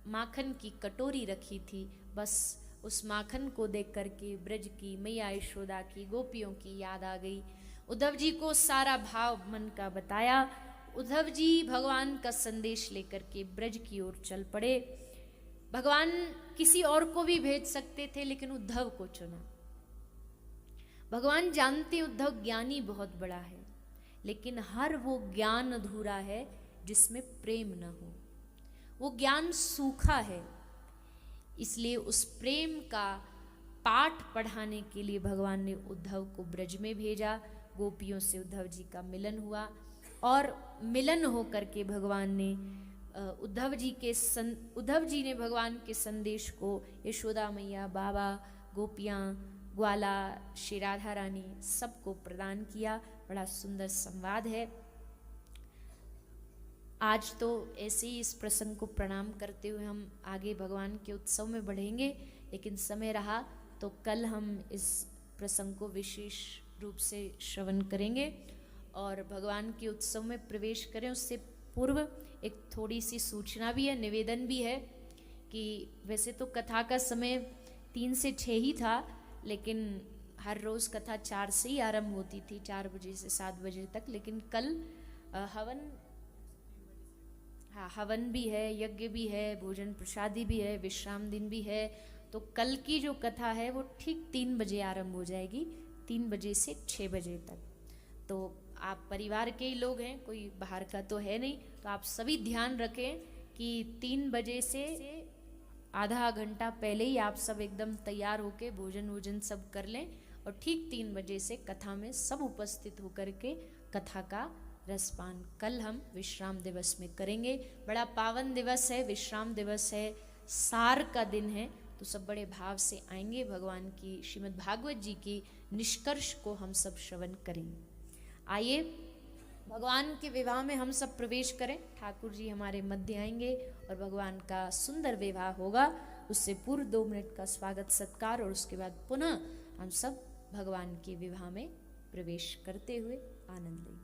माखन की कटोरी रखी थी, बस उस माखन को देख करके ब्रज की मैया यशोदा की, गोपियों की याद आ गई। उद्धव जी को सारा भाव मन का बताया। उद्धव जी भगवान का संदेश लेकर के ब्रज की ओर चल पड़े। भगवान किसी और को भी भेज सकते थे, लेकिन उद्धव को चुना। भगवान जानते उद्धव ज्ञानी बहुत बड़ा है, लेकिन हर वो ज्ञान अधूरा है जिसमें प्रेम न हो, वो ज्ञान सूखा है। इसलिए उस प्रेम का पाठ पढ़ाने के लिए भगवान ने उद्धव को ब्रज में भेजा। गोपियों से उद्धव जी का मिलन हुआ और मिलन हो करके भगवान ने उद्धव जी ने भगवान के संदेश को यशोदा मैया, बाबा, गोपियाँ, ग्वाला, श्री राधा रानी सबको प्रदान किया। बड़ा सुंदर संवाद है। आज तो ऐसे ही इस प्रसंग को प्रणाम करते हुए हम आगे भगवान के उत्सव में बढ़ेंगे, लेकिन समय रहा तो कल हम इस प्रसंग को विशेष रूप से श्रवण करेंगे और भगवान के उत्सव में प्रवेश करें। उससे पूर्व एक थोड़ी सी सूचना भी है, निवेदन भी है कि वैसे तो कथा का समय 3 से 6 ही था, लेकिन हर रोज़ कथा 4 से ही आरंभ होती थी, 4 बजे से 7 बजे तक। लेकिन कल हवन हाँ, हवन भी है, यज्ञ भी है, भोजन प्रसादी भी है, विश्राम दिन भी है। तो कल की जो कथा है वो ठीक 3 बजे आरंभ हो जाएगी, 3 बजे से 6 बजे तक। तो आप परिवार के ही लोग हैं, कोई बाहर का तो है नहीं, तो आप सभी ध्यान रखें कि 3 बजे से आधा घंटा पहले ही आप सब एकदम तैयार होके भोजन वोजन सब कर लें, और ठीक 3 बजे से कथा में सब उपस्थित होकर के कथा का रसपान कल हम विश्राम दिवस में करेंगे। बड़ा पावन दिवस है, विश्राम दिवस है, सार का दिन है, तो सब बड़े भाव से आएंगे। भगवान की श्रीमद् भागवत जी की निष्कर्ष को हम सब श्रवण करेंगे। आइए भगवान के विवाह में हम सब प्रवेश करें। ठाकुर जी हमारे मध्य आएंगे और भगवान का सुंदर विवाह होगा। उससे पूर्व 2 मिनट का स्वागत सत्कार, और उसके बाद पुनः हम सब भगवान के विवाह में प्रवेश करते हुए आनंद लेंगे।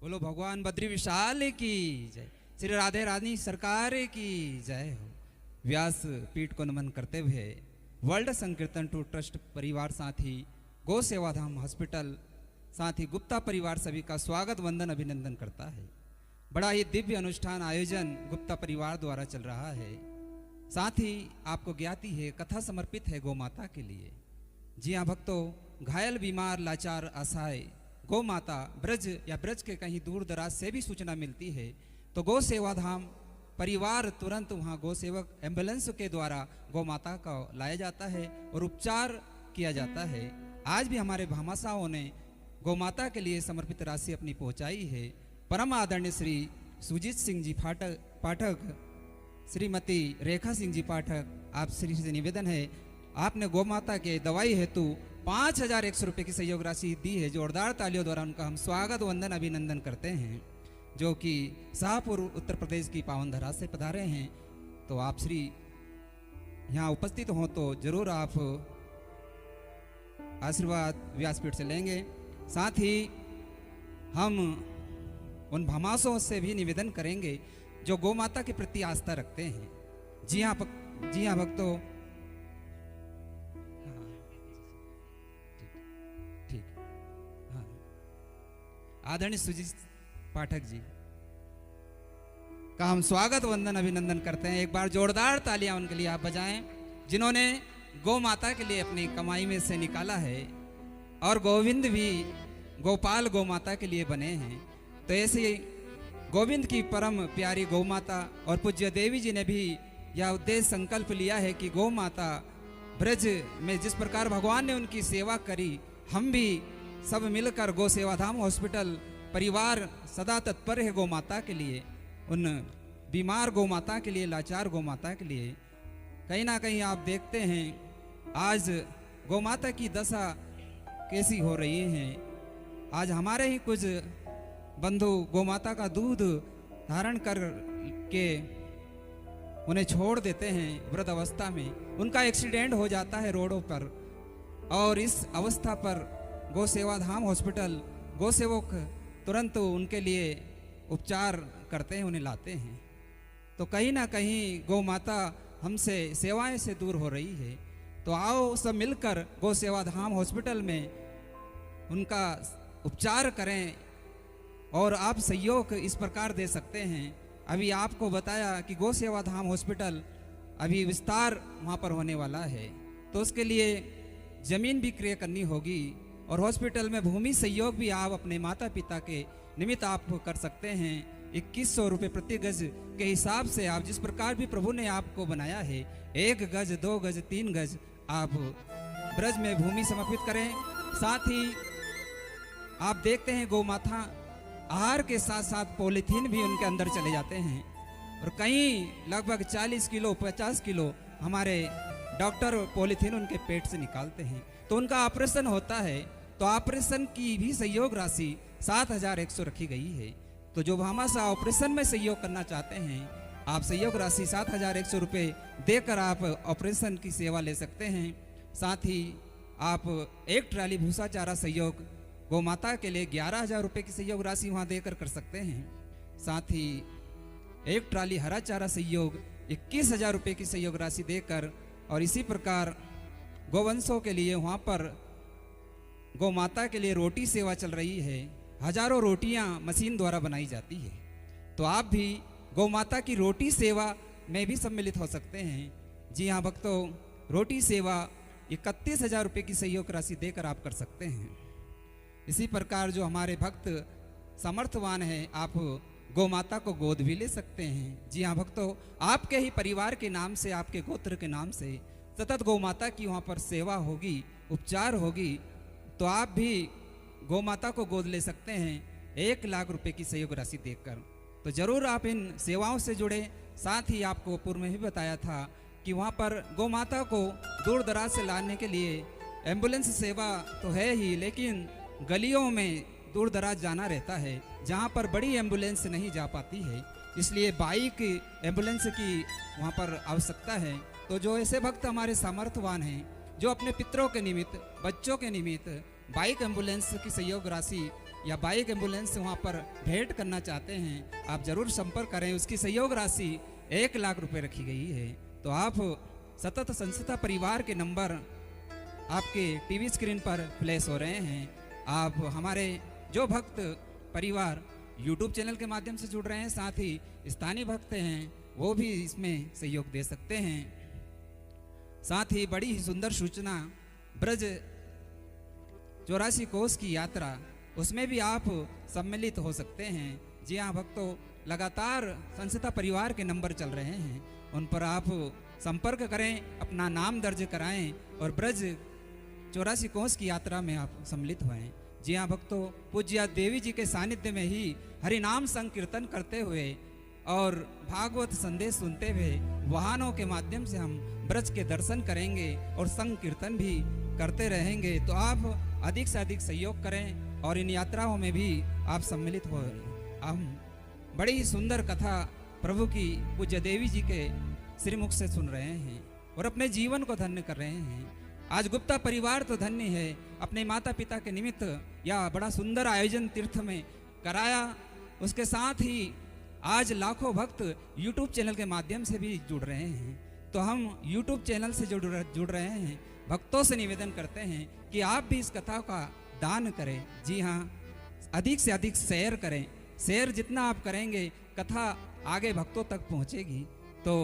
बोलो भगवान बद्री विशाल की जय, श्री राधे रानी सरकार की जय हो। व्यास पीठ को नमन करते हुए वर्ल्ड संकीर्तन टू ट्रस्ट परिवार साथी गौ सेवाधाम हॉस्पिटल साथ ही गुप्ता परिवार सभी का स्वागत वंदन अभिनंदन करता है। बड़ा ही दिव्य अनुष्ठान आयोजन गुप्ता परिवार द्वारा चल रहा है। साथ ही आपको ज्ञाति है कथा समर्पित है गौ माता के लिए। जी हाँ भक्तों, घायल बीमार लाचार असहाय गौ माता ब्रज या ब्रज के कहीं दूर दराज से भी सूचना मिलती है तो गौ सेवाधाम परिवार तुरंत वहाँ गौ सेवक एम्बुलेंस के द्वारा गौ माता को लाया जाता है और उपचार किया जाता है। आज भी हमारे भामाशाहों ने गौ माता के लिए समर्पित राशि अपनी पहुंचाई है। परम आदरणीय श्री सुजीत सिंह जी पाठक, श्रीमती रेखा सिंह जी पाठक, आप श्री से निवेदन है, आपने गौ माता के दवाई हेतु 5100 रुपये की सहयोग राशि दी है। जोरदार तालियों द्वारा उनका हम स्वागत वंदन अभिनंदन करते हैं, जो कि शाहपुर उत्तर प्रदेश की पावन धरा से पधारे हैं। तो आप श्री यहाँ उपस्थित हों तो जरूर आप आशीर्वाद व्यासपीठ से लेंगे। साथ ही हम उन भामाशों से भी निवेदन करेंगे जो गौ माता के प्रति आस्था रखते हैं। जी हाँ भक्तों, ठीक, हाँ, आदरणीय सुजीत पाठक जी का हम स्वागत वंदन अभिनंदन करते हैं। एक बार जोरदार तालियां उनके लिए आप बजाएं, जिन्होंने गौ माता के लिए अपनी कमाई में से निकाला है, और गोविंद भी गोपाल गौ माता के लिए बने हैं। तो ऐसे गोविंद की परम प्यारी गौ माता और पूज्य देवी जी ने भी यह उद्देश्य संकल्प लिया है कि गौ माता ब्रज में जिस प्रकार भगवान ने उनकी सेवा करी, हम भी सब मिलकर गौ सेवाधाम हॉस्पिटल परिवार सदा तत्पर है गौ माता के लिए, उन बीमार गौ माता के लिए, लाचार गौ माता के लिए। कहीं ना कहीं आप देखते हैं आज गौ माता की दशा कैसी हो रही है। आज हमारे ही कुछ बंधु गौ माता का दूध धारण कर के उन्हें छोड़ देते हैं वृद्ध अवस्था में, उनका एक्सीडेंट हो जाता है रोडों पर, और इस अवस्था पर गौ सेवाधाम हॉस्पिटल गौ सेवक तुरंत उनके लिए उपचार करते हैं, उन्हें लाते हैं। तो कहीं ना कहीं गौ माता हमसे सेवाएं से दूर हो रही है। तो आओ सब मिलकर गौ सेवाधाम हॉस्पिटल में उनका उपचार करें, और आप सहयोग इस प्रकार दे सकते हैं। अभी आपको बताया कि गौ सेवाधाम हॉस्पिटल अभी विस्तार वहाँ पर होने वाला है, तो उसके लिए जमीन भी क्रय करनी होगी, और हॉस्पिटल में भूमि सहयोग भी आप अपने माता पिता के निमित्त आप कर सकते हैं। 2100 रुपये प्रति गज के हिसाब से आप जिस प्रकार भी प्रभु ने आपको बनाया है, 1 गज 2 गज 3 गज आप ब्रज में भूमि समर्पित करें। साथ ही आप देखते हैं गौ माता आहार के साथ साथ पॉलीथीन भी उनके अंदर चले जाते हैं, और कहीं लगभग 40 किलो 50 किलो हमारे डॉक्टर पॉलीथीन उनके पेट से निकालते हैं। तो उनका ऑपरेशन होता है, तो ऑपरेशन की भी सहयोग राशि 7100 रखी गई है। तो जो भामाशाह ऑपरेशन में सहयोग करना चाहते हैं, आप सहयोग राशि 7100 रुपये देकर आप ऑपरेशन की सेवा ले सकते हैं। साथ ही आप 1 ट्राली भूसा चारा सहयोग गौ माता के लिए 11000 रुपये की सहयोग राशि वहाँ देकर कर सकते हैं। साथ ही 1 ट्राली हरा चारा सहयोग 21000 रुपये की सहयोग राशि देकर, और इसी प्रकार गौवंशों के लिए वहाँ पर गौ माता के लिए रोटी सेवा चल रही है। हजारों रोटियाँ मशीन द्वारा बनाई जाती है। तो आप भी गौ माता की रोटी सेवा में भी सम्मिलित हो सकते हैं। जी हाँ भक्तों, रोटी सेवा 31,000 रुपये की सहयोग राशि देकर आप कर सकते हैं। इसी प्रकार जो हमारे भक्त समर्थवान हैं, आप गौ माता को गोद भी ले सकते हैं। जी हाँ भक्तों, आपके ही परिवार के नाम से, आपके गोत्र के नाम से सतत गौ माता की वहाँ पर सेवा होगी, उपचार होगी, तो आप भी गौ माता को गोद ले सकते हैं 1 लाख रुपए की सहयोग राशि देकर। तो जरूर आप इन सेवाओं से जुड़े। साथ ही आपको पूर्व में भी बताया था कि वहाँ पर गौ माता को दूर दराज से लाने के लिए एम्बुलेंस सेवा तो है ही, लेकिन गलियों में दूर दराज जाना रहता है जहाँ पर बड़ी एम्बुलेंस नहीं जा पाती है, इसलिए बाइक एम्बुलेंस की वहाँ पर आवश्यकता है। तो जो ऐसे भक्त हमारे सामर्थ्यवान हैं, जो अपने पितरों के निमित्त, बच्चों के निमित्त बाइक एम्बुलेंस की सहयोग राशि या बाइक एम्बुलेंस वहाँ पर भेंट करना चाहते हैं, आप जरूर संपर्क करें। उसकी सहयोग राशि 1 लाख रुपए रखी गई है। तो आप सतत संस्था परिवार के नंबर आपके टीवी स्क्रीन पर फ्लैश हो रहे हैं। आप हमारे जो भक्त परिवार यूट्यूब चैनल के माध्यम से जुड़ रहे हैं, साथ ही स्थानीय भक्त हैं, वो भी इसमें सहयोग दे सकते हैं। साथ ही बड़ी ही सुंदर सूचना, ब्रज 84 कोस की यात्रा, उसमें भी आप सम्मिलित हो सकते हैं। जी हाँ भक्तों, लगातार संस्था परिवार के नंबर चल रहे हैं, उन पर आप संपर्क करें, अपना नाम दर्ज कराएं और ब्रज 84 कोस की यात्रा में आप सम्मिलित हुए। जी हाँ भक्तों, पूज्य देवी जी के सानिध्य में ही हरिनाम संकीर्तन करते हुए और भागवत संदेश सुनते हुए वाहनों के माध्यम से हम ब्रज के दर्शन करेंगे और संकीर्तन भी करते रहेंगे। तो आप अधिक से अधिक सहयोग करें और इन यात्राओं में भी आप सम्मिलित हो। हम बड़ी ही सुंदर कथा प्रभु की पूज्य देवी जी के श्रीमुख से सुन रहे हैं और अपने जीवन को धन्य कर रहे हैं। आज गुप्ता परिवार तो धन्य है, अपने माता पिता के निमित्त या बड़ा सुंदर आयोजन तीर्थ में कराया। उसके साथ ही आज लाखों भक्त YouTube चैनल के माध्यम से भी जुड़ रहे हैं। तो हम YouTube चैनल से जुड़ रहे हैं, भक्तों से निवेदन करते हैं कि आप भी इस कथा का दान करें। जी हाँ, अधिक से अधिक शेयर करें। शेयर जितना आप करेंगे, कथा आगे भक्तों तक पहुँचेगी। तो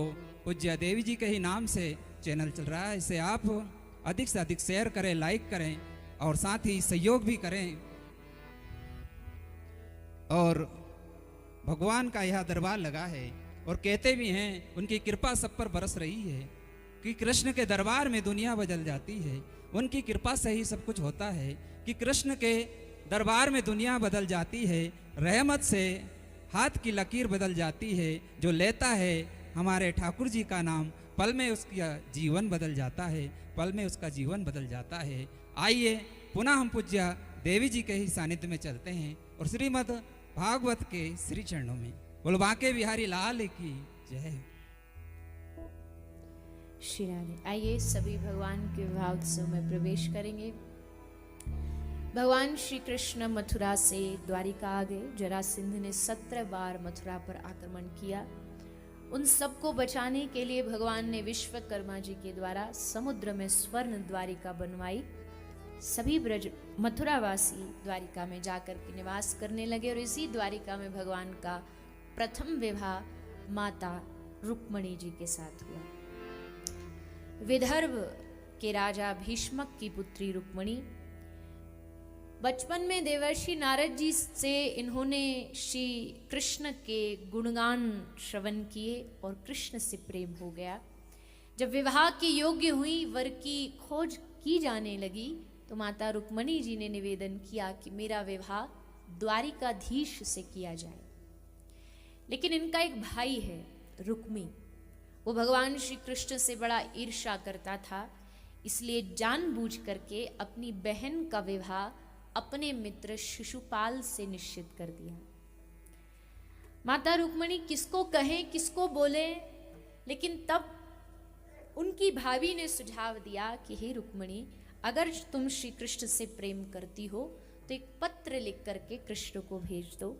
पूज्य देवी जी के ही नाम से चैनल चल रहा है, इसे आप अधिक से अधिक शेयर करें, लाइक करें और साथ ही सहयोग भी करें। और भगवान का यह दरबार लगा है और कहते भी हैं उनकी कृपा सब पर बरस रही है कि कृष्ण के दरबार में दुनिया बदल जाती है। उनकी कृपा से ही सब कुछ होता है कि कृष्ण के दरबार में दुनिया बदल जाती है। रहमत से हाथ की लकीर बदल जाती है। जो लेता है हमारे ठाकुर जी का नाम, पल में उसका जीवन बदल जाता है, पल में उसका जीवन बदल जाता है। आइए पुनः हम पूज्य देवी जी के ही सानिध्य में चलते हैं और श्रीमद् भागवत के श्री चरणों में। बोलो बांके बिहारी लाल की जय। श्री राधे। आइए सभी भगवान के विवाह उत्सव में प्रवेश करेंगे। भगवान श्री कृष्ण मथुरा से द्वारिका आ गए। जरासंध ने 17 बार मथुरा पर आक्रमण किया। उन सबको बचाने के लिए भगवान ने विश्वकर्मा जी के द्वारा समुद्र में स्वर्ण द्वारिका बनवाई। सभी ब्रज मथुरावासी द्वारिका में जाकर के निवास करने लगे और इसी द्वारिका में भगवान का प्रथम विवाह माता रुक्मणी जी के साथ हुआ। विदर्भ के राजा भीष्मक की पुत्री रुक्मणी, बचपन में देवर्षि नारद जी से इन्होंने श्री कृष्ण के गुणगान श्रवण किए और कृष्ण से प्रेम हो गया। जब विवाह के योग्य हुई, वर की खोज की जाने लगी, तो माता रुक्मणी जी ने निवेदन किया कि मेरा विवाह द्वारिकाधीश से किया जाए। लेकिन इनका एक भाई है रुक्मी, वो भगवान श्री कृष्ण से बड़ा ईर्ष्या करता था, इसलिए जानबूझ करके अपनी बहन का विवाह अपने मित्र शिशुपाल से निश्चित कर दिया। माता रुक्मणी किसको कहें, किसको बोले, लेकिन तब उनकी भाभी ने सुझाव दिया कि हे रुक्मणी, अगर तुम श्री कृष्ण से प्रेम करती हो तो एक पत्र लिख करके कृष्ण को भेज दो,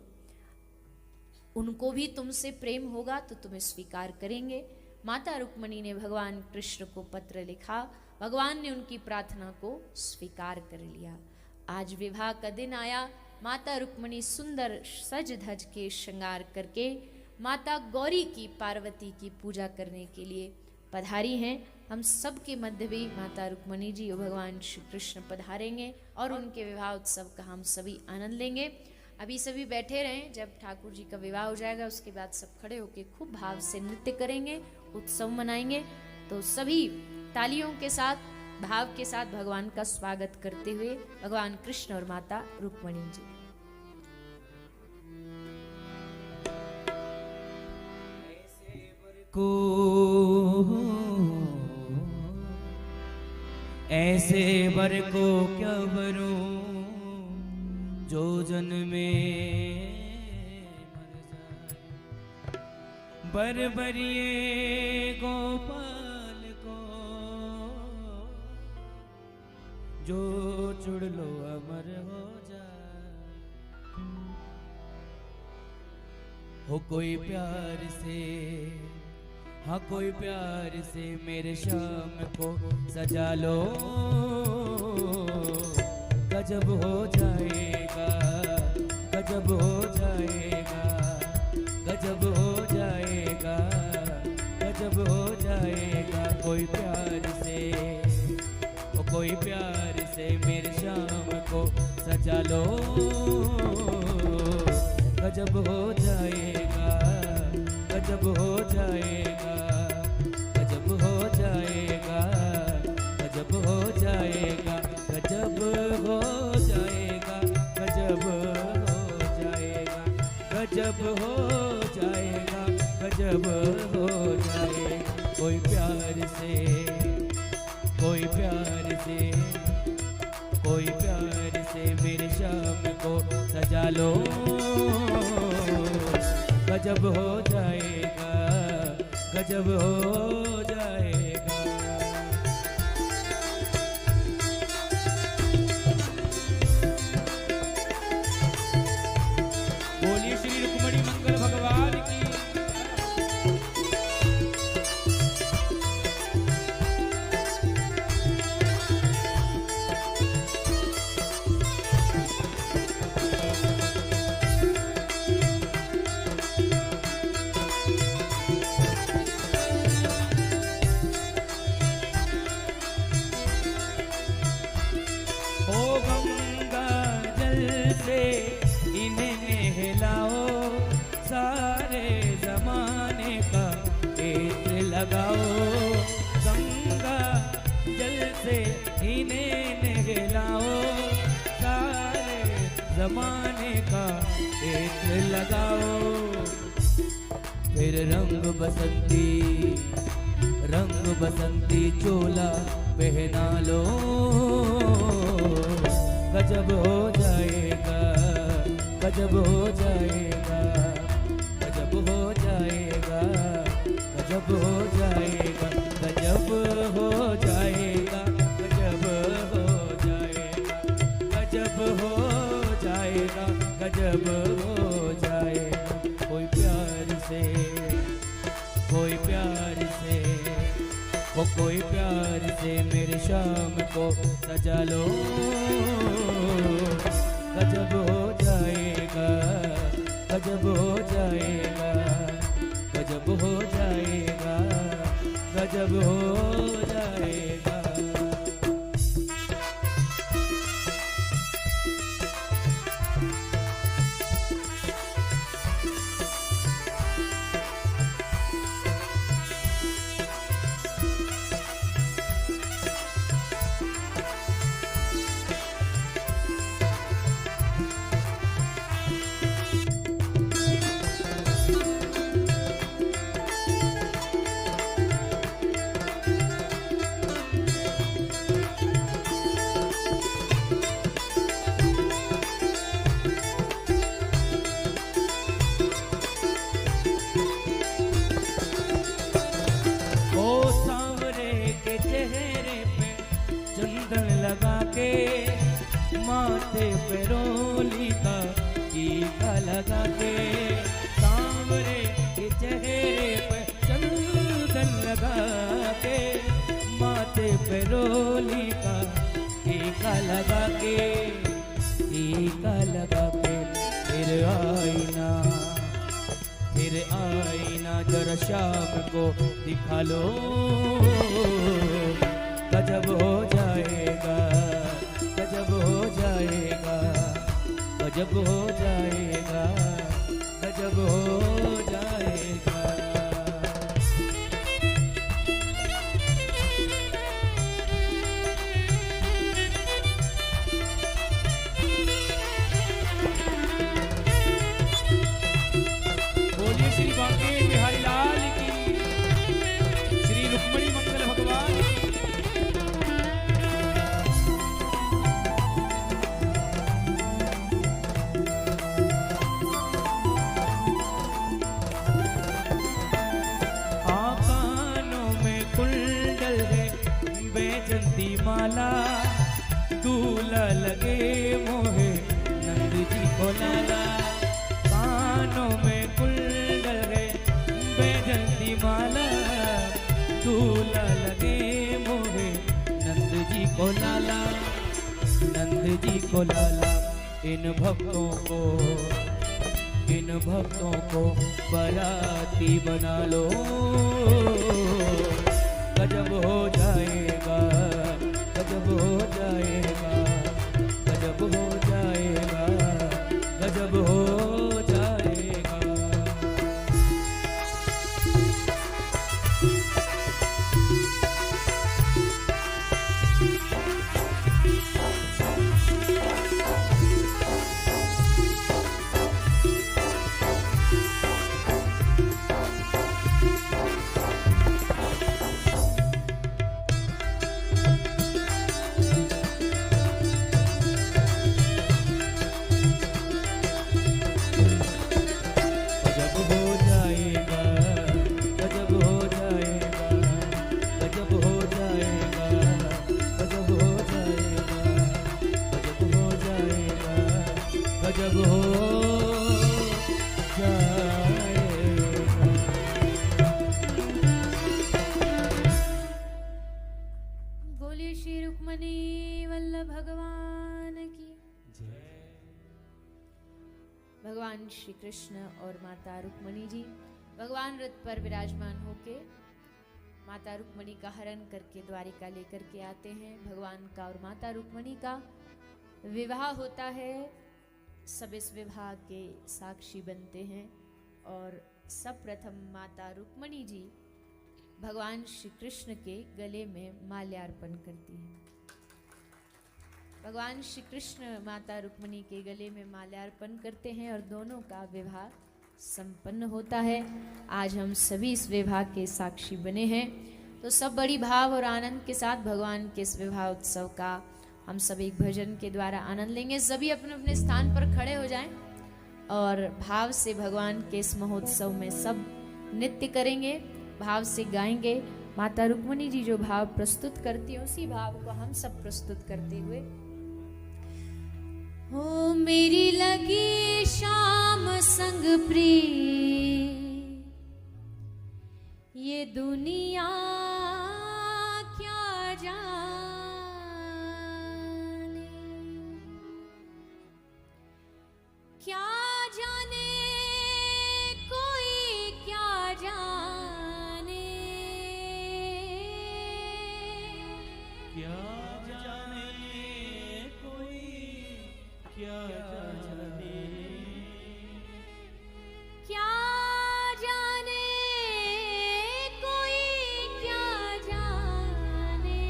उनको भी तुमसे प्रेम होगा तो तुम्हें स्वीकार करेंगे। माता रुक्मणी ने भगवान कृष्ण को पत्र लिखा। भगवान ने उनकी प्रार्थना को स्वीकार कर लिया। आज विवाह का दिन आया। माता रुक्मणी सुंदर सज धज के श्रृंगार करके माता गौरी की, पार्वती की पूजा करने के लिए पधारी हैं। हम सब के मध्य भी माता रुक्मणी जी और भगवान श्री कृष्ण पधारेंगे और उनके विवाह उत्सव का हम सभी आनंद लेंगे। अभी सभी बैठे रहें, जब ठाकुर जी का विवाह हो जाएगा उसके बाद सब खड़े होकर खूब भाव से नृत्य करेंगे, उत्सव मनाएंगे। तो सभी तालियों के साथ, भाव के साथ भगवान का स्वागत करते हुए भगवान कृष्ण और माता रुक्मणी जी। को ऐसे वर को क्या वरूं जो जन्मे मर जाए, बरबरिए गोपाल को जो चुड़ लो अमर हो जाए। हो कोई प्यार से, हाँ कोई प्यार से मेरे शाम को सजा लो, गजब हो जाएगा, गजब हो जाएगा, गजब हो जाएगा, गजब हो जाएगा। कोई प्यार से, ओ कोई प्यार से मेरे शाम को सजा लो, गजब हो जाएगा, गजब हो जाएगा, गजब हो जाएगा, गजब हो जाएगा, गजब हो जाएगा, गजब हो जाएगा, गजब हो जाएगा, गजब हो जाएगा। कोई प्यार से, कोई प्यार से, कोई प्यार से मेरे शाम को सजा लो, गजब हो जाएगा, गजब हो जाएगा। बोलिए श्री रुक्मणी मंगल भगवान की। लगाओ गंगा जल से इन्हें नहलाओ, सारे जमाने का एक लगाओ। फिर रंग बसंती चोला पहना लो, गजब हो जाएगा, गजब हो जाएगा, गजब हो जाएगा, गजब हो जाएगा, गजब हो जाएगा, गजब हो जाएगा, गजब हो जाएगा, गजब हो जाएगा। कोई प्यार से, कोई प्यार से, वो कोई प्यार से मेरे शाम को सजा लो, गजब हो जाएगा, गजब हो जाएगा, गजब हो जाएगा, गजब हो जाएगा। माथे पे रोली का टीका लगा के, सांवरे के चेहरे पे चंदन लगा के, माथे पे रोली का टीका लगा के, टीका लगा के, फिर आईना जरा शाम को दिखा लो, गजब हो जाएगा, गजब हो जाएगा, गजब हो जाएगा, गजब हो जाएगा। बोलिए श्री बांके बिहारी लाल की, श्री रुक्मणी मंगल भगवान की। माला दूल्हा लगे मोहे नंद जी को लाला, कानों में कुंडल है बैजंती माला, दूल्हा लगे मोहे नंद जी को लाला, नंद जी को लाला। इन भक्तों को बराती बना लो, गजब हो जाएगा, गजब हो जाएगा, गजब हो जाएगा, गजब हो जाएगा। बोलिए श्री रुक्मणी वल्लभ भगवान की। भगवान श्री कृष्ण और माता रुक्मणी जी भगवान रथ पर विराजमान होके माता रुक्मणी का हरण करके द्वारिका लेकर के आते हैं। भगवान का और माता रुक्मणी का विवाह होता है। सब इस विवाह के साक्षी बनते हैं और सब प्रथम माता रुक्मणी जी भगवान श्री कृष्ण के गले में माल्यार्पण करती हैं। भगवान श्री कृष्ण माता रुक्मणी के गले में माल्यार्पण करते हैं और दोनों का विवाह संपन्न होता है। आज हम सभी इस विवाह के साक्षी बने हैं, तो सब बड़ी भाव और आनंद के साथ भगवान के इस विवाह उत्सव का हम सब एक भजन के द्वारा आनंद लेंगे। सभी अपने अपने स्थान पर खड़े हो जाएं और भाव से भगवान के इस महोत्सव में सब नृत्य करेंगे, भाव से गाएंगे। माता रुक्मणी जी जो भाव प्रस्तुत करती है उसी भाव को हम सब प्रस्तुत करते हुए। हो मेरी लगी शाम संग प्रिय, ये दुनिया क्या जाने, क्या जाने कोई क्या जाने, क्या जाने कोई क्या जाने, क्या जाने कोई क्या जाने,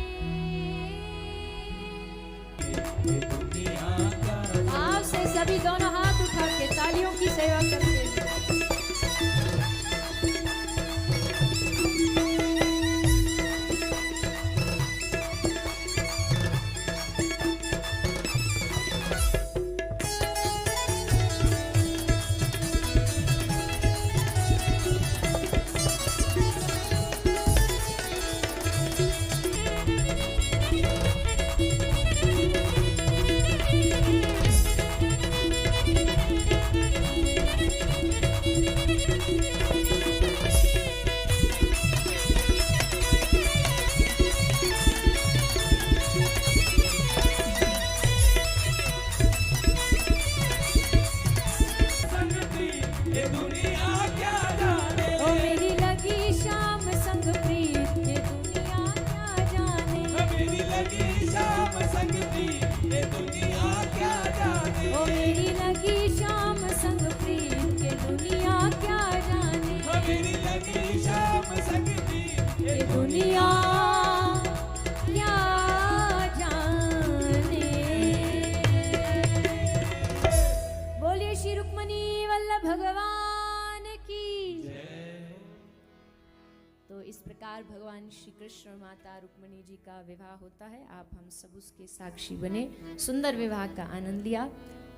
लगी शाम सकती ये दुनिया क्या जाने। बोलिए श्री रुक्मणी वल्लभ भगवान की। तो इस प्रकार भगवान श्री कृष्ण और माता रुक्मणी जी का विवाह होता है। आप हम सब उसके साक्षी बने, सुंदर विवाह का आनंद लिया।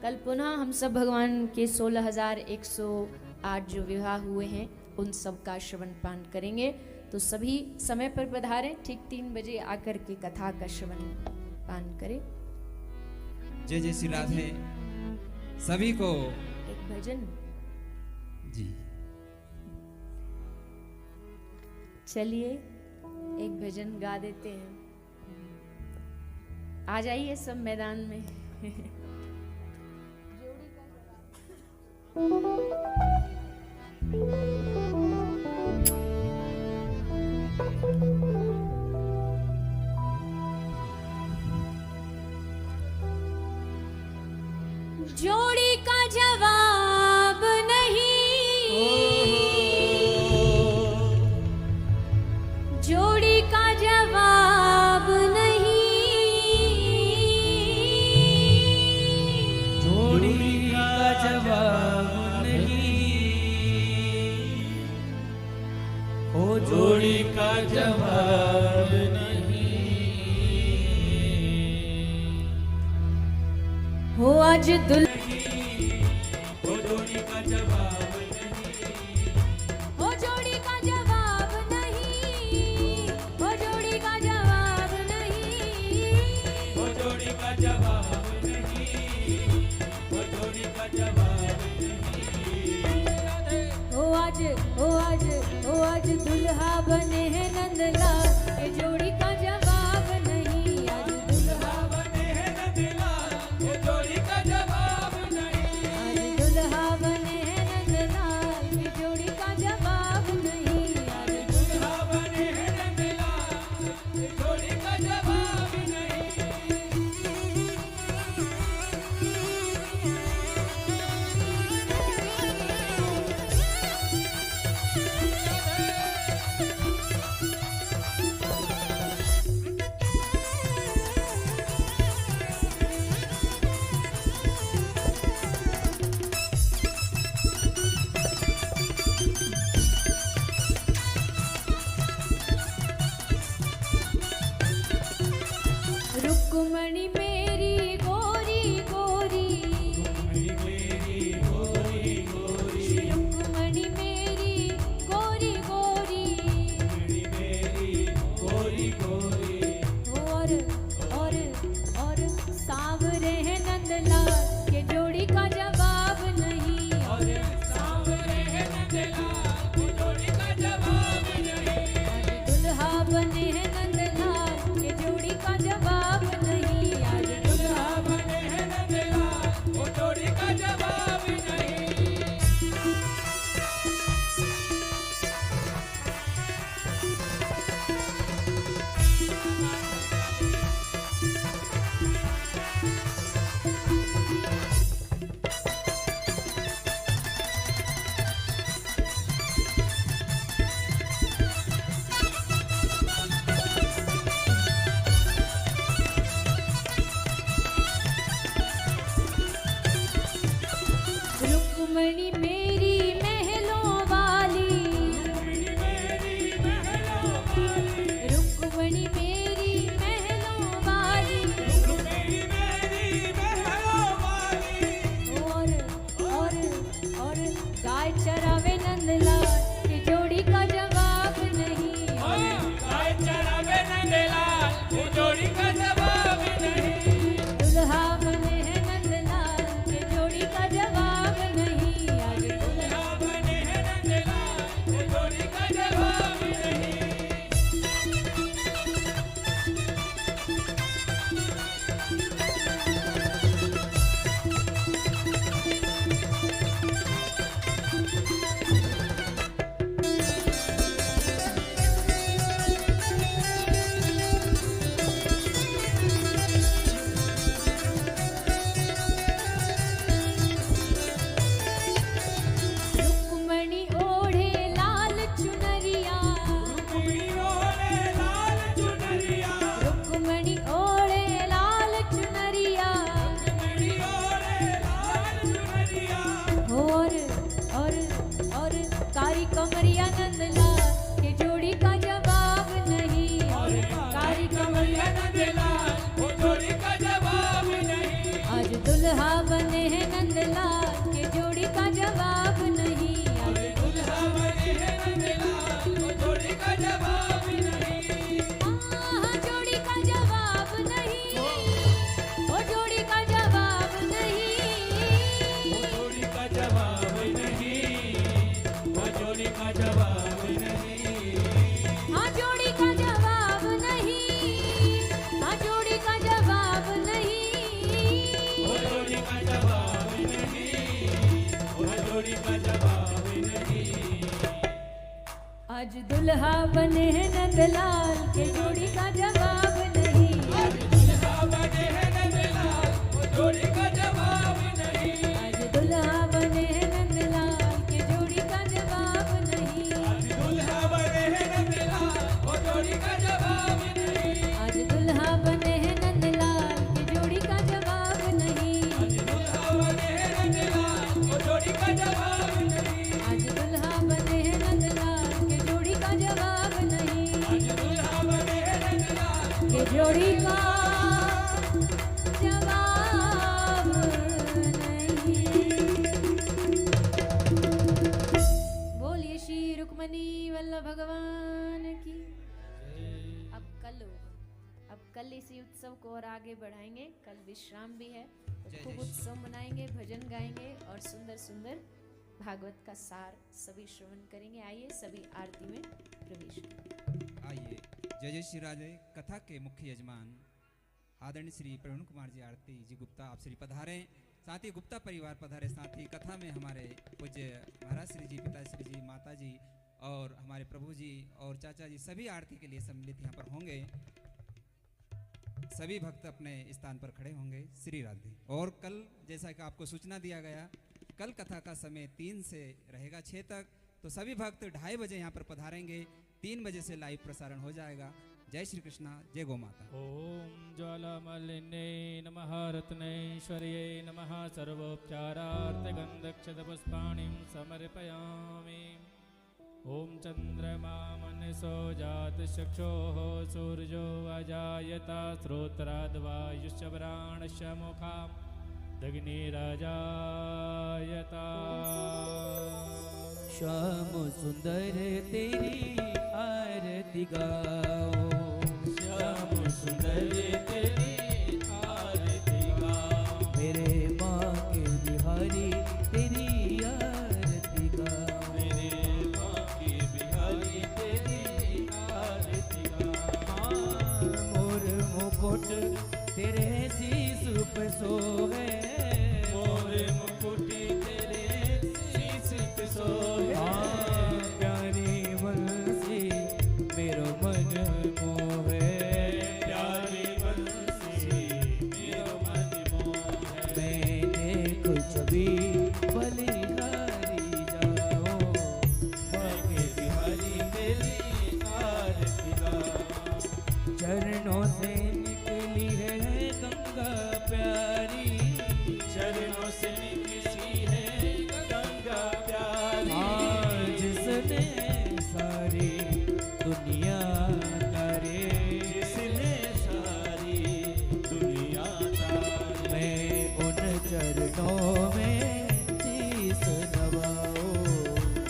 कल पुनः हम सब भगवान के 16,108 जो विवाह हुए हैं उन सब का श्रवण पान करेंगे। तो सभी समय पर पधारें, ठीक 3 बजे आकर के कथा का श्रवण पान करें। जय जय श्री राधे। सभी को एक भजन जी चलिए एक भजन गा देते हैं। आ जाइए सब मैदान में। जोड़ी का जवाब नहीं, जोड़ी का जवाब नहीं, जोड़ी का जवाब नहीं, ओ जोड़ी का जवाब नहीं, हो आज दुल्हन ओ जोड़ी का जवाब नहीं, हो जोड़ी का जवाब नहीं, हो जोड़ी का जवाब नहीं, ओ जोड़ी का जवाब नहीं, ओ जोड़ी का जवाब नहीं। हो आज दुल्हा बने हैं नंदलाल, ये जोड़ी का जवाब नहीं। आज दुल्हा बने हैं नंदलाल, ये जोड़ी का जवाब नहीं। आज दुल्हा बने हैं नंदलाल, ये जोड़ी का जवाब नहीं। आज दुल्हा बने हैं नंदलाल, ये जोड़ी का जवाब नहीं। रुक्मणी मेरी गोरी गोरी, मेरी गोरी गोरी, रुक्मणी मेरी गोरी गोरी, मेरी गोरी गोरी, और सांवरे हैं नंदलाल, ये जोड़ी का जवाब नहीं। और सांवरे हैं नंदलाल, ये जोड़ी का जवाब नहीं। आज दुल्हा बने हैं नंदलाल, ये जोड़ी का जवाब नहीं। आज दुल्हा बने हैं नंदलाल, वो जोड़ी का जवाब नहीं। आज दुल्हा बने हैं नंदलाल के जोड़ी का जवाब नहीं। आज दुल्हा बने हैं नंदलाल वो जोड़ी का जवाब नहीं। आज दुल्हा बने हैं नंदलाल के जोड़ी का जवाब नहीं। आज दुल्हा बने हैं नंदलाल वो जोड़ी का जवाब नहीं। आज दुल्हा बने हैं नंदलाल के जोड़ी का जवाब नहीं। आज दुल्हा बने हैं नंदलाल वो जोड़ी का जवाब नहीं। आज दुल्हा बने हैं नंदलाल के जोड़ी का जवाब नहीं। आज दुल्हा बने हैं नंदलाल के जोड़ी का जवाब नहीं। बोलिए श्री रुक्मणी वल्लभ भगवान की। अब कल होगा, अब कल इसी उत्सव को और आगे बढ़ाएंगे। कल विश्राम भी है, तो जय खूब जय उत्सव मनाएंगे, भजन गाएंगे और सुंदर सुंदर भागवत का सार सभी श्रवण करेंगे। आइए सभी आरती में प्रवेश करें। आइए जय जय श्री राधे। कथा के मुख्य यजमान आदरणीय श्री प्रवीण कुमार जी आरती जी गुप्ता आप श्री पधारे, साथ ही गुप्ता परिवार पधारे, साथ ही कथा में हमारे पूज्य महाराज श्री जी, पिताश्री जी, माता जी और हमारे प्रभु जी और चाचा जी सभी आरती के लिए सम्मिलित यहाँ पर होंगे। सभी भक्त अपने स्थान पर खड़े होंगे। श्री राधे। और कल जैसा कि आपको सूचना दिया गया, कल कथा का समय 3 से रहेगा 6 तक, तो सभी भक्त 2:30 बजे यहाँ पर पधारेंगे। 3 बजे से लाइव प्रसारण हो जाएगा। जय श्री कृष्णा, जय गौ माता। ओम ज्वालामालिन्ये नमः रत्नेश्वर्ये नमः सर्वोपचारार्थगन्धक्षतपुष्पाणिं समर्पयामि। ओम चंद्रमा मनसो जातचक्षुः सूर्यो अजायता श्रोत्राद्वायुश्च प्राणश्च मुखाम् दग्निराजायता। श्याम सुंदर तेरी आरती गाओ। श्याम सुंदर तेरी आरती गाओ। मेरे माँ के बिहारी तेरी आरती गाओ। मेरे माँ की बिहारी तेरी आरती गाओ। मोर मुकुट तेरे शीश पे सोहे। मोर मुकुट तेरे शीश पे सोहे। प्यारी बंसी मेरो मन मोहे। प्यारी बंसी मेरो मन मोहे। मैंने कुछ भी बलिहारी जाओ। बाके बिहारी तेरी आरती गाओ। चरणों से निकली है गंगा प्यारी। चरणों से निकली है गंगा प्यारी। जिसने सारी दुनिया तारे। जिसने सारी दुनिया तारी। मैं उन चरणों में शीस नवाओ।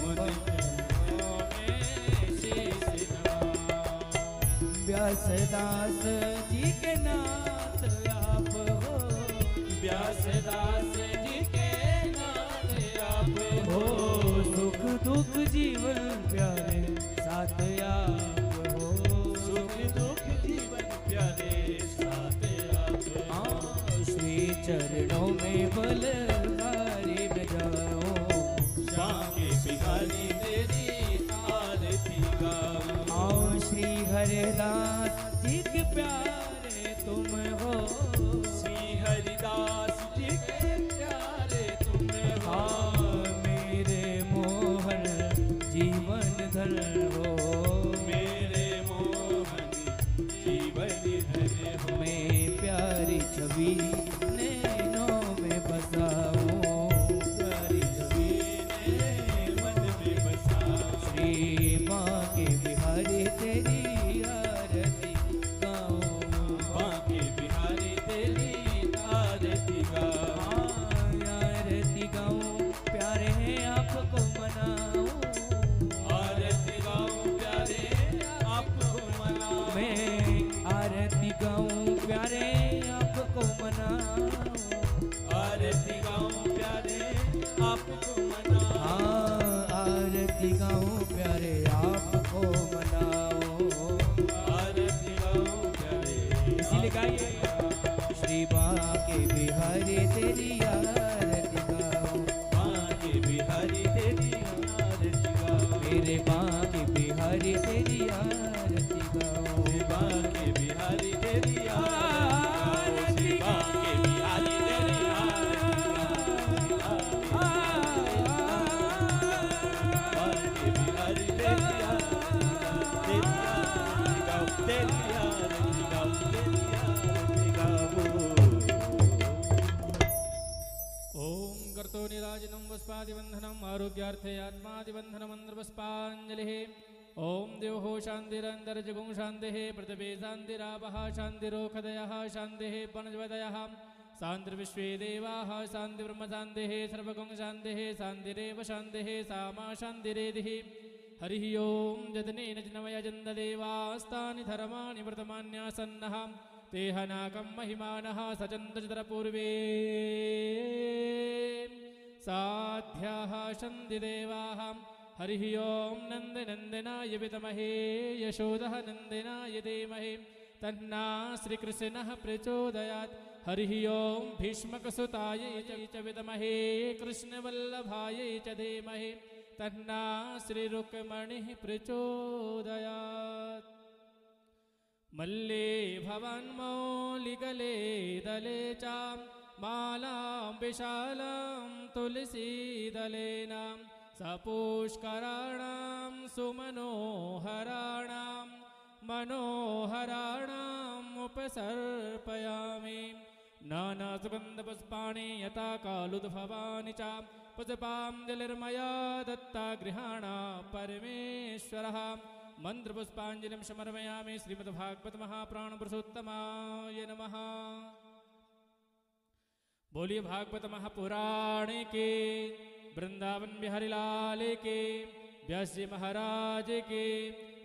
उन चरणों में शीश नवाओ। व्यासदास जी के नाथ आप हो। व्यासदास जी के नाथ आप हो हो। सुख दुख जीवन प्यारे साथ आप हो। सुख दुख जीवन प्यारे साथ आप हो। श्री चरणों में बलहारी में जाओ। बाके बिहारी तेरी आरती गाओ। आओ श्री हरिदास जी के प्यारे तुम हो। श्री हरिदास जी के प्यारे तुम हो। मेरे मोहन जीवन धन हो। मेरे मोहन जीवन धन हो। मैं प्यारी छवि नैनों में बसाऊं। प्यारी छवि ने मन में बसाओ। श्री माँ के बिहारी तेरी आरती गाऊं। बाके बिहारी तेरी आरती गाओ। आरती गाऊं प्यारे आपको मनाऊं। आरती गाओ प्यारे आपको मनाओ। मैं आरती गाऊं प्यारे आपको मनाऊं। आरती गाओ प्यारे आपको मनाओ। हाँ आरती गाऊं प्यारे आपको मनाऊं। बिहारी तेरी आरती गाओ, शिवा के बिहारी तेरी आरती गाओ, शिवा के बिहारी तेरी आरती गाओ, शिवा के बिहारी तेरी आरती गाओ, तेरी आरती गाओ, तेरी आरती गाओ। ओम कर्तो निराजनं वस्पादिबन्धनम् आरोग्यार्थे आत्मादिबन्धनं मन्त्रपुष्पाञ्जलिः। ओम देवो शान्तिरन्तर्जगुं शान्तिः पृथिवी शान्तिरापः शान्तिरोषधयः शान्तिः वनस्पतयः शान्तिर्विश्वे देवाः शान्तिर्ब्रह्म शान्तिः सर्वगुं शान्तिः शान्तिरेव शान्तिः सामा शान्तिरेधिः। हरिः ओम जतनेन जनमयजन्तदेवास्तानि धर्माणि वर्तमान्यासन्नः तेहनाकं महिमानः सचन्द्रपूर्वे साध्याः सन्धिदेवाः। हरिः ओम नन्दनन्दनाय विद्महे यशोदः नन्दनाय धीमहि तन्ना श्रीकृष्णः प्रचोदयात्। हरिः ओम भीष्मकसुताय च विद्महे कृष्णवल्लभाय च धीमहि तन्ना श्रीरुक्मणिः प्रचोदयात्। मल्ले भवन्मौलिगले दले च मालां विशालां तुलसीदलेन सपुष्कराणां सुमनोहराणां मनोहराणाम् उपसर्पयामि। नानासुगन्धपुष्पाणि यथा कालुद्भवानि च पुष्पाञ्जलिर्मया दत्ता गृहाणा परमेश्वरः। मंत्रपुष्पांजलिं समर्पयामि श्रीमद्भागवत महापुराण पुरुषोत्तमाय नमः। बोलिए भागवत महापुराण के, वृंदावन बिहारी लाल के, व्यास जी महाराज के,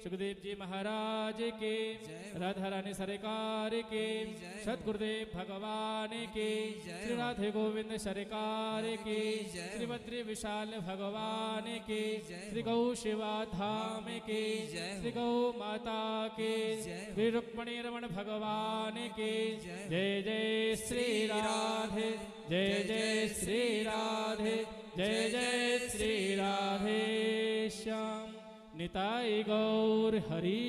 सुखदेव जी महाराज के, राधा रानी सरकार के, सतगुरुदेव भगवान के, श्री राधे गोविंद सरकार के, श्री बद्री विशाल भगवान के, श्री गौ शिवा धाम के, श्री गौ माता के, श्री रुक्मणी रमण भगवान के। जय जय श्री राधे, जय जय श्री राधे, जय जय श्री राधे श्याम। निताई गौर हरि